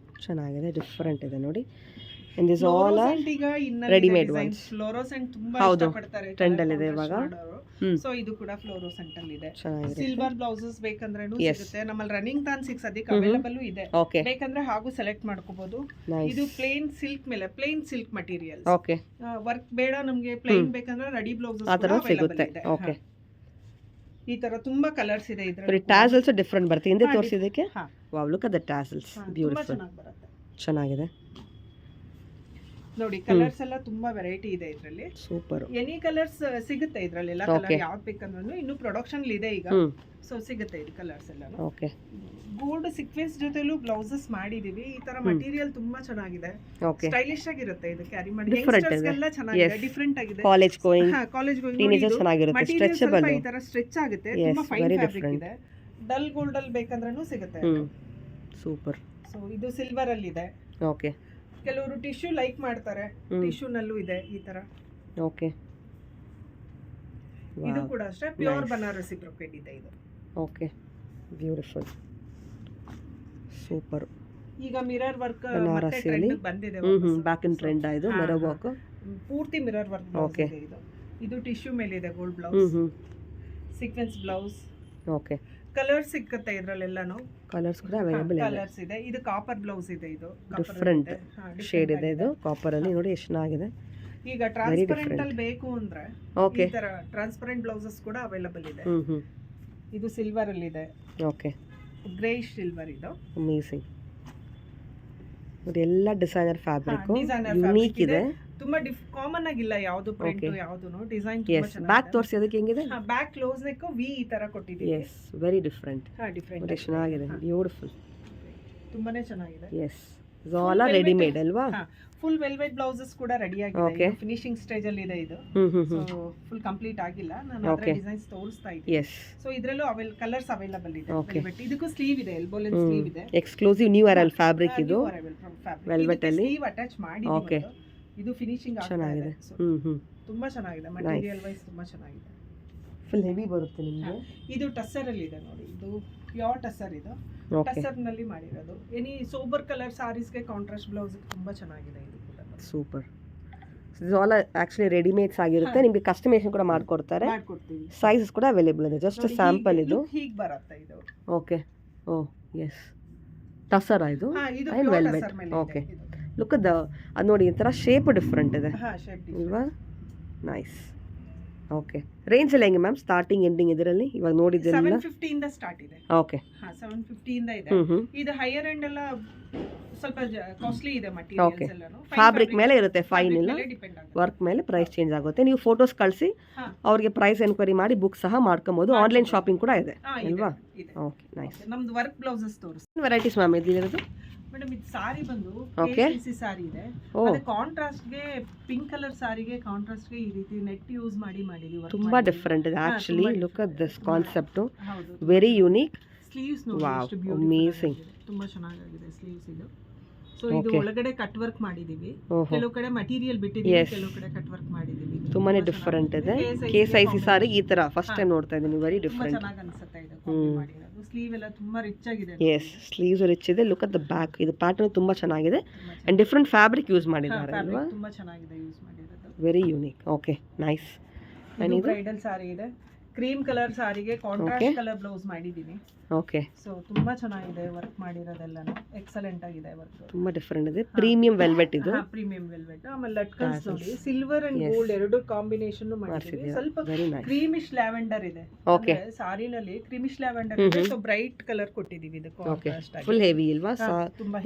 ಚೆನ್ನಾಗಿದೆ, ಡಿಫರೆಂಟ್ ಇದೆ ನೋಡಿ. And this all are ready-made ones. Fluorescent ತುಂಬಾ ಇಷ್ಟಪಡ್ತಾರೆ, ಟ್ರೆಂಡ್ ಅಲ್ಲಿ ಇದೆ ಇವಾಗ. ಸೊ ಇದು ಕೂಡ ಫ್ಲೋರೋಸೆಂಟ್ ಅಲ್ಲಿ ಇದೆ. ಸಿಲ್ವರ್ ಬ್ಲೌಸಸ್ ಬೇಕಂದ್ರೇನು ಸಿಗುತ್ತೆ, ನಮ್ಮಲ್ಲಿ ರನ್ನಿಂಗ್ ತಾನ್ ಅದಕ್ಕೆ ಅವೈಲೇಬಲ್ ಇದೆ. ಬೇಕಂದ್ರೆ ಹಾಗೂ ಸೆಲೆಕ್ಟ್ ಮಾಡ್ಕೋಬಹುದು. ಇದು ಪ್ಲೇನ್ ಸಿಲ್ಕ್ ಮೇಲೆ, plain silk material. Okay, work ಬೇಡ ನಮ್ಗೆ, ಪ್ಲೇನ್ ಬೇಕಂದ್ರೆ ರೆಡಿ ಬ್ಲೌಸಸ್ ಅವೈಲೇಬಲ್ ಇದೆ. ಓಕೆ, ಈ ತರ ತುಂಬಾ ಕಲರ್ಸ್ ಇದೆ. ಇದರಲ್ಲಿ ಟ್ಯಾಸಲ್ಸ್ ಡಿಫರೆಂಟ್ ಬರುತ್ತೆ, ಹಿಂದೆ ತೋರಿಸಿದಕ್ಕೆ. Wow, look at the tassels, beautiful, ಚೆನ್ನಾಗಿದೆ ನೋಡಿ. ಕಲರ್ಸ್ ಎಲ್ಲ ತುಂಬಾ ವೆರೈಟಿ ಇದೆ ಇದರಲ್ಲಿ, ಸೂಪರ್. ಎನಿ ಕಲರ್ಸ್ ಸಿಗುತ್ತೆ ಇದರಲ್ಲಿ, ಎಲ್ಲ ಕಲರ್ ಯಾವ್ದು ಬೇಕಂದ್ರೂ ಇನ್ನು ಪ್ರೊಡಕ್ಷನ್ ಇದೆ ಈಗ. ಸೊ ಸಿಗುತ್ತೆ ಇದು ಕಲರ್ಸ್ ಎಲ್ಲ. ಓಕೆ, ಗೋಲ್ಡ್ ಸೀಕ್ವೆನ್ಸ್ ಜೊತೆಲೂ ಬ್ಲೌಸಸ್ ಮಾಡಿದೀವಿ. ಈ ತರ ಮಟೀರಿಯಲ್ ತುಂಬಾ ಚೆನ್ನಾಗಿದೆ, ಸ್ಟೈಲಿಶ್ ಆಗಿರುತ್ತೆ. ಇದು ಕ್ಯಾರಿ ಮಾಡಿ ಯಂಗ್ಸ್ಟರ್ಸ್ಗೆಲ್ಲ ಚೆನ್ನಾಗಿದೆ, ಡಿಫರೆಂಟ್ ಆಗಿದೆ. ಕಾಲೇಜ್ ಗೋಯಿಂಗ್ ಟೀನೇಜರ್ಸ್ ಚೆನ್ನಾಗಿರುತ್ತೆ, ಸ್ಟ್ರೆಚಬಲ್, ಈ ತರ ಸ್ಟ್ರೆಚ್ ಆಗುತ್ತೆ, ತುಂಬಾ ಫೈನ್ ಫ್ಯಾಬ್ರಿಕ್ ಇದೆ. ಡಲ್ ಗೋಲ್ಡ್ ಅಲ್ಲಿ ಬೇಕಂದ್ರೂ ಸಿಗುತ್ತೆ. ಸೂಪರ್. ಸೊ ಇದು ಸಿಲ್ವರ್ ಅಲ್ಲಿ ಇದೆ. ಓಕೆ, ಕೆಲವರು ಟಿಶ್ಯೂ ಲೈಕ್ ಮಾಡ್ತಾರೆ, ಟಿಶ್ಯೂ ನಲ್ಲೂ ಇದೆ ಈ ತರ. ಓಕೆ, ಇದು ಕೂಡ ಅಷ್ಟೇ ಪ್ಯೂರ್ ಬನಾರಸಿ ಬ್ರೊಕೇಡ್ ಇದೆ ಇದು. Okay, beautiful, super. ಈಗ ಮಿರರ್ ವರ್ಕ್ ಮತ್ತೆ ಟ್ರೆಂಡ್ ಬಂದಿದೆ, ಬ್ಯಾಕ್ ಇನ್ ಟ್ರೆಂಡ್ ಇದು ಮಿರರ್ ವರ್ಕ್, ಪೂರ್ತಿ ಮಿರರ್ ವರ್ಕ್ ಇದೆ ಇದು. ಇದು ಟಿಶ್ಯೂ ಮೇಲೆ ಇದೆ, gold blouse, sequence blouse. Okay, colours ಸಿಕ್ಕುತ್ತೆ ಇದರಲ್ಲೆಲ್ಲಾನು, ಕಲರ್ಸ್ ಕೂಡ ಅವೈಲೇಬಲ್ ಇದೆ. ಕಲರ್ಸ್ ಇದೆ. ಇದು ಕಾಪರ್ ಬ್ಲೌಸ್ ಇದೆ, ಇದು ಡಿಫರೆಂಟ್ ಶೇಡ್ ಇದೆ. ಇದು ಕಾಪರ್ ಅಲ್ಲಿ ನೋಡಿ ಎಷ್ಟು ಚೆನ್ನಾಗಿದೆ. ಈಗ ಟ್ರಾನ್ಸ್ಪರೆಂಟ್ ಅಲ್ಲಿ ಬೇಕು ಅಂದ್ರೆ ಈ ತರ ಟ್ರಾನ್ಸ್ಪರೆಂಟ್ ಬ್ಲೌಸಸ್ ಕೂಡ ಅವೈಲೇಬಲ್ ಇದೆ. ಇದು ಸಿಲ್ವರ್ ಅಲ್ಲಿ ಇದೆ. ಓಕೆ, ಗ್ರೇಷ್ ಸಿಲ್ವರ್ ಇದು. ಅಮೇಜಿಂಗ್ ನೋಡಿ, ಎಲ್ಲ ಡಿಸೈನರ್ ಫ್ಯಾಬ್ರಿಕ್, ಯುನೀಕ್ ಇದೆ. ತುಂಬಾ ಕಾಮನ್ ಆಗಿಲ್ಲ ಯಾವುದು ಪ್ರಿಂಟ್, ಯಾವುದುನು ಡಿಸೈನ್ ತುಂಬಾ ಚೆನ್ನಾಗಿದೆ. ಬ್ಯಾಕ್ ತೋರಿಸಿ, ಅದಕ್ಕೆ ಹೆಂಗಿದೆ? ಬ್ಯಾಕ್ ಕ್ಲೋಸ್ ನೆಕ್ ವಿ ಈ ತರ ಕೊಟ್ಟಿದ್ದೀವಿ. Very different. ಡಿಫರೆಂಟ್ ಚೆನ್ನಾಗಿದೆ, ಬ್ಯೂಟಿಫುಲ್, ತುಂಬಾನೇ ಚೆನ್ನಾಗಿದೆ. ಎಸ್, ಆಲ್ ರೆಡಿಮೇಡ್ ಅಲ್ವಾ? ಫುಲ್ ವೆಲ್ವೆಟ್ ಬ್ಲೌಸಸ್ ಕೂಡ ರೆಡಿ ಆಗಿದೆ, ಫಿನಿಶಿಂಗ್ ಸ್ಟೇಜ್ ಅಲ್ಲಿ ಇದೆ ಇದು. ಸೊ ಫುಲ್ ಕಂಪ್ಲೀಟ್ ಆಗಿಲ್ಲ, ನಾನು ಅದರ ಡಿಸೈನ್ಸ್ ತೋರಿಸ್ತಾ ಇದ್ದೀನಿ. ಸೊ ಇದರಲ್ಲೂ ಕಲರ್ಸ್ ಅವೈಲಬಲ್ ಇದೆ. ವೆಲ್ವೆಟ್ ಇದಕ್ಕೂ ಸ್ಲೀವ್ ಇದೆ, ಎಲ್ಬೋ ಲೆಂತ್ ಸ್ಲೀವ್ ಇದೆ. ಎಕ್ಸ್ಕ್ಲೂಸಿವ್ ನ್ಯೂ ಅರೈವಲ್ ಫ್ಯಾಬ್ರಿಕ್ ಇದು, ವೆಲ್ವೆಟ್ ಅಲ್ಲಿ ಸ್ಲೀವ್ ಅಟ್ಯಾಚ್ ಮಾಡಿದ್ದೀನಿ. ಇದು ಫಿನಿಶಿಂಗ್ ಚೆನ್ನಾಗಿದೆ. ತುಂಬಾ ಚೆನ್ನಾಗಿದೆ, ಮಟೀರಿಯಲ್ ವೈಸ್ ತುಂಬಾ ಚೆನ್ನಾಗಿದೆ. ಫುಲ್ ಹೆವಿ ಬರುತ್ತೆ ನಿಮಗೆ. ಇದು ಟಸರ್ ಅಲ್ಲಿ ಇದೆ ನೋಡಿ, ಇದು ಪ್ಯೂರ್ ಟಸರ್. ಇದು ಟಸರ್ ನಲ್ಲಿ ಮಾಡಿರೋದು. ಎನಿ ಸೋಬರ್ ಕಲರ್ ಸಾರೀಸ್ ಗೆ ಕಾಂಟ್ರಾಸ್ಟ್ ಬ್ಲೌಸ್ ತುಂಬಾ ಚೆನ್ನಾಗಿದೆ. ಇದು ಕೂಡ ಸೂಪರ್. ಇದು ಆಲ್ ಆಕ್ಚುಲಿ ರೆಡಿಮೇಡ್ಸ್ ಆಗಿರುತ್ತೆ, ನಿಮಗೆ ಕಸ್ಟಮೈಸೇಷನ್ ಕೂಡ ಮಾಡ್ಕೊಡ್ತಾರೆ. ಸೈಜಸ್ ಕೂಡ ಅವೈಲೇಬಲ್ ಇದೆ. ಜಸ್ಟ್ ಸ್ಯಾಂಪಲ್ ಇದು ಹೀಗೆ ಬರುತ್ತೆ ಇದು. ಓಕೆ. ಓ ಎಸ್, ಟಸರ್ ಇದು ಅಂಡ್ ವೆಲ್ವೆಟ್. ಓಕೆ, ಲುಕ್ ಅದ ಅದು ನೋಡಿ, ಈ ಥರ ಶೇಪ್ ಡಿಫ್ರೆಂಟ್ ಇದೆ ಅಲ್ವಾ? ನೈಸ್. ಓಕೆ, ರೇಂಜ್ ಎಲ್ಲ ಹೆಂಗೆ ಮ್ಯಾಮ್? ಸ್ಟಾರ್ಟಿಂಗ್ ಎಂಡಿಂಗ್ ಇದರಲ್ಲಿ ಇವಾಗ ನೋಡಿದ್ದೆಲ್ಲ 750 ಇಂದ ಸ್ಟಾರ್ಟ್ ಇದೆ. ಓಕೆ, 750 ಇಂದ ಇದೆ. ಇದು ಹೈಯರ್ ಎಂಡ್ ಎಲ್ಲ ಸ್ವಲ್ಪ ಕಾಸ್ಟ್ಲಿ ಇದೆ ಮಟೀರಿಯಲ್ಸ್ ಎಲ್ಲಾನು. ಫ್ಯಾಬ್ರಿಕ್ ಮೇಲೆ ಇರುತ್ತೆ, ಫೈನ್ ಇಲ್ಲ, ವರ್ಕ್ ಮೇಲೆ ಪ್ರೈಸ್ ಚೇಂಜ್ ಆಗುತ್ತೆ. ನೀವು ಫೋಟೋಸ್ ಕಳಿಸಿ ಅವ್ರಿಗೆ ಪ್ರೈಸ್ ಎನ್ಕ್ವೈರಿ ಮಾಡಿ ಬುಕ್ ಸಹ ಮಾಡ್ಕೊಬಹುದು. ಆನ್ಲೈನ್ ಶಾಪಿಂಗ್ ಕೂಡ ಇದೆ ಅಲ್ವಾ? Okay, nice. ನಮ್ದು ವರ್ಕ್ ಬ್ಲೌಸಸ್ ತೋರಿಸಿ. ವೆರೈಟೀಸ್ ಮ್ಯಾಮ್ ಇದಿರೋದು? ಮೇಡಮ್ ಇದು ಸಾರಿ ಬಂದು KCC ಸಾರಿ ಇದೆ. ಅದು ಕಾಂಟ್ರಾಸ್ಟ್ ಗೆ ಪಿಂಕ್ ಕಲರ್ ಸಾರಿಗೆ ಕಾಂಟ್ರಾಸ್ಟ್ ಗೆ ಈ ರೀತಿ ನೆಟ್ ಯೂಸ್ ಮಾಡಿದೀವಿ. ತುಂಬಾ ಡಿಫರೆಂಟ್ ಇದೆ actually. Look at this concept, very unique. Sleeves ನೋಡಿ ಎಷ್ಟು ಬ್ಯೂಟಿಫುಲ್, ಅಮೇಜಿಂಗ್, ತುಂಬಾ ಚೆನ್ನಾಗಿದೆ ಸ್ಲೀವ್ಸ್ ಇದು. ಸೊ ಇದು ಒಳಗಡೆ ಕಟ್ ವರ್ಕ್ ಮಾಡಿದೀವಿ, ಕೆಲವು ಕಡೆ ಮಟೀರಿಯಲ್ ಬಿಟ್ಟಿದೀವಿ, ಕೆಲವು ಕಡೆ ಕಟ್ ವರ್ಕ್ ಮಾಡಿದೀವಿ. ತುಂಬಾನೇ ಡಿಫರೆಂಟ್ ಇದೆ. KCC ಸಾರಿ ಈ ತರ ಫಸ್ಟ್ ಟೈಮ್ ನೋಡ್ತಾ ಇದ್ದೀನಿ. ವೆರಿ ಡಿಫರೆಂಟ್, ಚೆನ್ನಾಗಿ ಅನ್ಸುತ್ತೆ ಇದು ಕಾಪಿ ಮಾಡಿರೋದು. ಸ್ಲೀವ್ ಎಲ್ಲ ತುಂಬಾ ರಿಚ್ ಆಗಿದೆ. ಎಸ್, ಸ್ಲೀವ್ಸ್ ರಿಚ್ ಇದೆ. ಲುಕ್ ಅಟ್ ದ ಬ್ಯಾಕ್, ಇದು ಪ್ಯಾಟರ್ನ್ ತುಂಬಾ ಚೆನ್ನಾಗಿದೆ ಅಂಡ್ ಡಿಫರೆಂಟ್ ಫ್ಯಾಬ್ರಿಕ್ ಯೂಸ್ ಮಾಡಿದ್ದಾರೆ ಅಲ್ವಾ? ತುಂಬಾ ಚೆನ್ನಾಗಿದೆ ಯೂಸ್ ಮಾಡಿರೋದು. Very unique. Okay, nice. ಇದು ಬ್ರೈಡಲ್ ಸಾರಿ ಇದೆ, ಕ್ರೀಮ್ ಕಲರ್ ಸಾರಿಗೆ ಕಾಂಟ್ರಾಸ್ಟ್ ಕಲರ್ ಬ್ಲೌಸ್ ಮಾಡಿದೀನಿ. ಓಕೆ, ಸೊ ತುಂಬಾ ಚೆನ್ನಾಗಿದೆ ವರ್ಕ್ ಮಾಡಿರೋದೆಲ್ಲನೂ, ಎಕ್ಸಲೆಂಟ್ ಆಗಿದೆ ವರ್ಕ್. ತುಂಬಾ ಡಿಫರೆಂಟ್ ಇದೆ. ಪ್ರೀಮಿಯಂ ವೆಲ್ವೆಟ್ ಇದು. Premium velvet. ಆಮೇಲೆ ಲಟ್ಕನ್ಸ್ ನೋಡಿ, ಸಿಲ್ವರ್ ಅಂಡ್ ಗೋಲ್ಡ್ ಎರಡು ಕಾಂಬಿನೇಷನ್ ಮಾಡಿದ್ದೀವಿ. ಸ್ವಲ್ಪ ಕ್ರೀಮಿಶ್ ಲ್ಯಾವೆಂಡರ್ ಇದೆ. ಓಕೆ, ಸಾರಿನಲ್ಲಿ ಕ್ರೀಮಿಶ್ ಲ್ಯಾವೆಂಡರ್ ಇದೆ. ಸೊ ಬ್ರೈಟ್ ಕಲರ್ ಕೊಟ್ಟಿದೀವಿ ಇದು ಕಾಂಟ್ರಾಸ್ಟ್ ಆಗಿ. ಫುಲ್ ಹೆವಿ ಇಲ್ವಾ?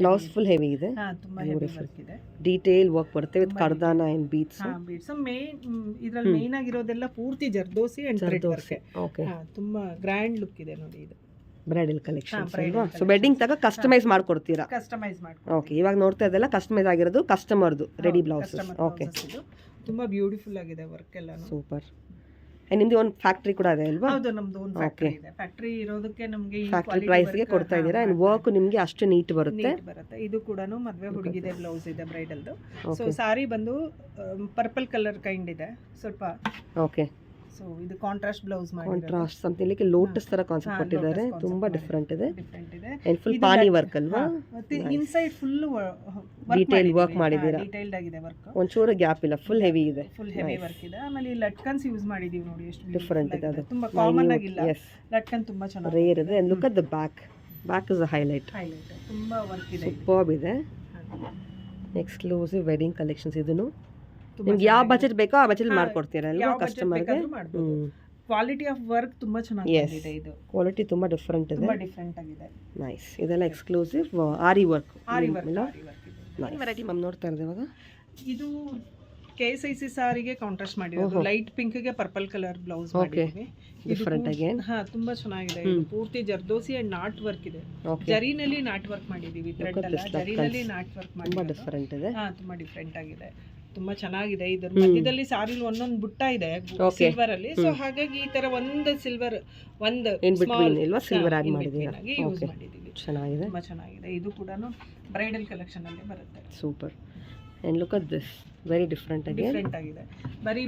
ಬ್ಲೌಸ್ ಫುಲ್ ಹೆವಿ ಇದೆ. ತುಂಬಾ ಹೆವಿ ವರ್ಕ್ ಇದೆ. ಡೀಟೇಲ್ ವರ್ಕ್ ಬರುತ್ತೆ with kardana and beads. Beads main ಇದರಲ್ಲಿ ಮೇನ್ ಆಗಿರೋದೆಲ್ಲ ಪೂರ್ತಿ zardozi and thread work. Okay, ತುಂಬಾ ಗ್ರ್ಯಾಂಡ್ ಲುಕ್ ಇದೆ ನೋಡಿ ಇದು. ಬ್ರೈಡಲ್ ಕಲೆಕ್ಷನ್ಸ್ ಅಲ್ವಾ? ಸೊ ವೆಡ್ಡಿಂಗ್ ತಗ ಕಸ್ಟಮೈಸ್ ಮಾಡ್ಕೊಡ್ತೀರಾ? ಕಸ್ಟಮೈಸ್ ಮಾಡ್ಕೊಡ್ತೀವಿ. ಓಕೆ, ಇವಾಗ ನೋಡ್ತಾ ಇದ್ದೆಲ್ಲ ಕಸ್ಟಮೈಸ್ ಆಗಿರೋದು ಕಸ್ಟಮರ್ದು ರೆಡಿ ಬ್ಲೌಸ್. ಓಕೆ, ತುಂಬಾ ಬ್ಯೂಟಿಫುಲ್ ಆಗಿದೆ ವರ್ಕ್ ಎಲ್ಲ. ಸೂಪರ್. ನಿಮ್ದು ಒಂದು ಫ್ಯಾಕ್ಟರಿ ಕೂಡ ಇದೆ ಅಲ್ವಾ? ಹೌದು, ನಮ್ದು ಒಂದು ಫ್ಯಾಕ್ಟರಿ ಇದೆ. ಫ್ಯಾಕ್ಟರಿ ಇರೋದಕ್ಕೆ ನಮಗೆ ಈ ಫ್ಯಾಕ್ಟರಿ ಪ್ರೈಸ್ ಗೆ ಕೊಡ್ತಾ ಇದ್ದೀರಾ ಅಂಡ್ ವರ್ಕ್ ನಿಮಗೆ ಅಷ್ಟು ನೀಟ್ ಬರುತ್ತೆ. ಇದು ಕೂಡ ಮದುವೆ ಹುಡುಗಿದೆ ಬ್ಲೌಸ್ ಇದೆ ಬ್ರೈಡಲ್ದು. ಸೊ ಸಾರಿ ಬಂದು ಪರ್ಪಲ್ ಕಲರ್ ಕೈಂಡ್ ಇದೆ ಸ್ವಲ್ಪ. ಓಕೆ, ಸೊ ಇದು ಕಾಂಟ್ರಾಸ್ಟ್ ಬ್ಲೌಸ್ ಮಾಡಿ, ಕಾಂಟ್ರಾಸ್ಟ್ ಸಮಥಿಂಗ್ ಲೈಕ್ ಲೋಟಸ್ ತರ ಕಾನ್ಸೆಪ್ಟ್ ಕೊಟ್ಟಿದ್ದಾರೆ. ತುಂಬಾ ಡಿಫರೆಂಟ್ ಇದೆ. ಅಂಡ್ ಫುಲ್ ಪಾನಿ ವರ್ಕ್ ಅಲ್ವಾ? ಇನ್ಸೈಡ್ ಫುಲ್ ಡೀಟೇಲ್ ವರ್ಕ್ ಮಾಡಿದ್ದೀರಾ. ಡೀಟೇಲ್ಡ್ ಆಗಿದೆ ವರ್ಕ್, ಒಂಚೂರು ಗ್ಯಾಪ್ ಇಲ್ಲ, ಫುಲ್ ಹೆವಿ ಇದೆ. ಫುಲ್ ಹೆವಿ ವರ್ಕ್ ಇದೆ. ಆಮೇಲೆ ಈ ಲಟ್ಕನ್ಸ್ ಯೂಸ್ ಮಾಡಿದೀವಿ ನೋಡಿ, ಎಷ್ಟು ಡಿಫರೆಂಟ್ ಇದೆ. ಅದು ತುಂಬಾ ಕಾಮನ್ ಆಗಿಲ್ಲ. ಲಟ್ಕನ್ ತುಂಬಾ ಚೆನ್ನಾಗಿ ರೇರ್ ಇದೆ. And look at the back. Back is a highlight. ತುಂಬಾ ವರ್ಕ್ ಇದೆ. ಸೂಪರ್ಬ್ ಇದೆ. Exclusive wedding collections. ಇದನ್ನು ನಿಮ್ಗೆ ಯಾವ ಬಜೆಟ್ ಬೇಕೋ ಆ ಬಜೆಟ್ ಮಾಡ್ಕೊಡ್ತೀರಾ ಅಲ್ವಾ ಕಸ್ಟಮರ್ಗೆ? ಕ್ವಾಲಿಟಿ ಆಫ್ ವರ್ಕ್ ತುಂಬಾ ಚೆನ್ನಾಗಿದೆ. ಇದು ಕ್ವಾಲಿಟಿ ತುಂಬಾ ಡಿಫರೆಂಟ್ ಇದೆ, ತುಂಬಾ ಡಿಫರೆಂಟ್ ಆಗಿದೆ. ನೈಸ್. ಇದೆಲ್ಲ ಎಕ್ಸ್ಕ್ಲೂಸಿವ್ ಆರಿ ವರ್ಕ್. ವೆರೈಟಿ ಮ್ಯಾಮ್ ನೋಡ್ತಾ ಇರೋದು ಇವಾಗ. ಇದು KCC ಸಾರಿಗೆ ಕಾಂಟ್ರಾಸ್ಟ್ ಮಾಡಿರೋದು. ಲೈಟ್ ಪಿಂಕ್ ಗೆ ಪರ್ಪಲ್ ಕಲರ್ ಬ್ಲೌಸ್ ಮಾಡಿದೀವಿ. ಡಿಫರೆಂಟ್ ಆಗಿ ತುಂಬಾ ಚೆನ್ನಾಗಿದೆ. ಇದು ಪೂರ್ತಿ ಜರ್ದೋಸಿ ಅಂಡ್ ನಾಟ್ ವರ್ಕ್ ಇದೆ. ಜರಿನಲ್ಲಿ ನಾಟ್ ವರ್ಕ್ ಮಾಡಿದೀವಿ. ಥ್ರೆಡ್ ಅಲ್ಲ, ಜರಿನಲ್ಲಿ ನಾಟ್ ವರ್ಕ್ ಮಾಡಿ. ತುಂಬಾ ಡಿಫರೆಂಟ್ ಇದೆ. ತುಂಬಾ ಡಿಫರೆಂಟ್ ಆಗಿದೆ. ತುಂಬಾ ಚೆನ್ನಾಗಿದೆ. ಇದ್ರ ಮಧ್ಯದಲ್ಲಿ ಸಾರಿಲಿ ಒಂದೊಂದು ಬುಟ್ಟ ಇದೆ ಸಿಲ್ವರ್ ಅಲ್ಲಿ. ಸೊ ಹಾಗಾಗಿ ಈ ತರ ಒಂದು ಸಿಲ್ವರ್ ಒಂದು ಸಿಲ್ವರ್ ಆಡ್ ಮಾಡಿದೀವಿ, ಯೂಸ್ ಮಾಡಿದೀವಿ. ಚೆನ್ನಾಗಿದೆ, ತುಂಬಾ ಚೆನ್ನಾಗಿದೆ. ಇದು ಕೂಡ ಬ್ರೈಡಲ್ ಕಲೆಕ್ಷನ್ ಅಲ್ಲಿ ಬರುತ್ತೆ. Super. And look at this, very different ಆಗಿದೆ. ಬರೀ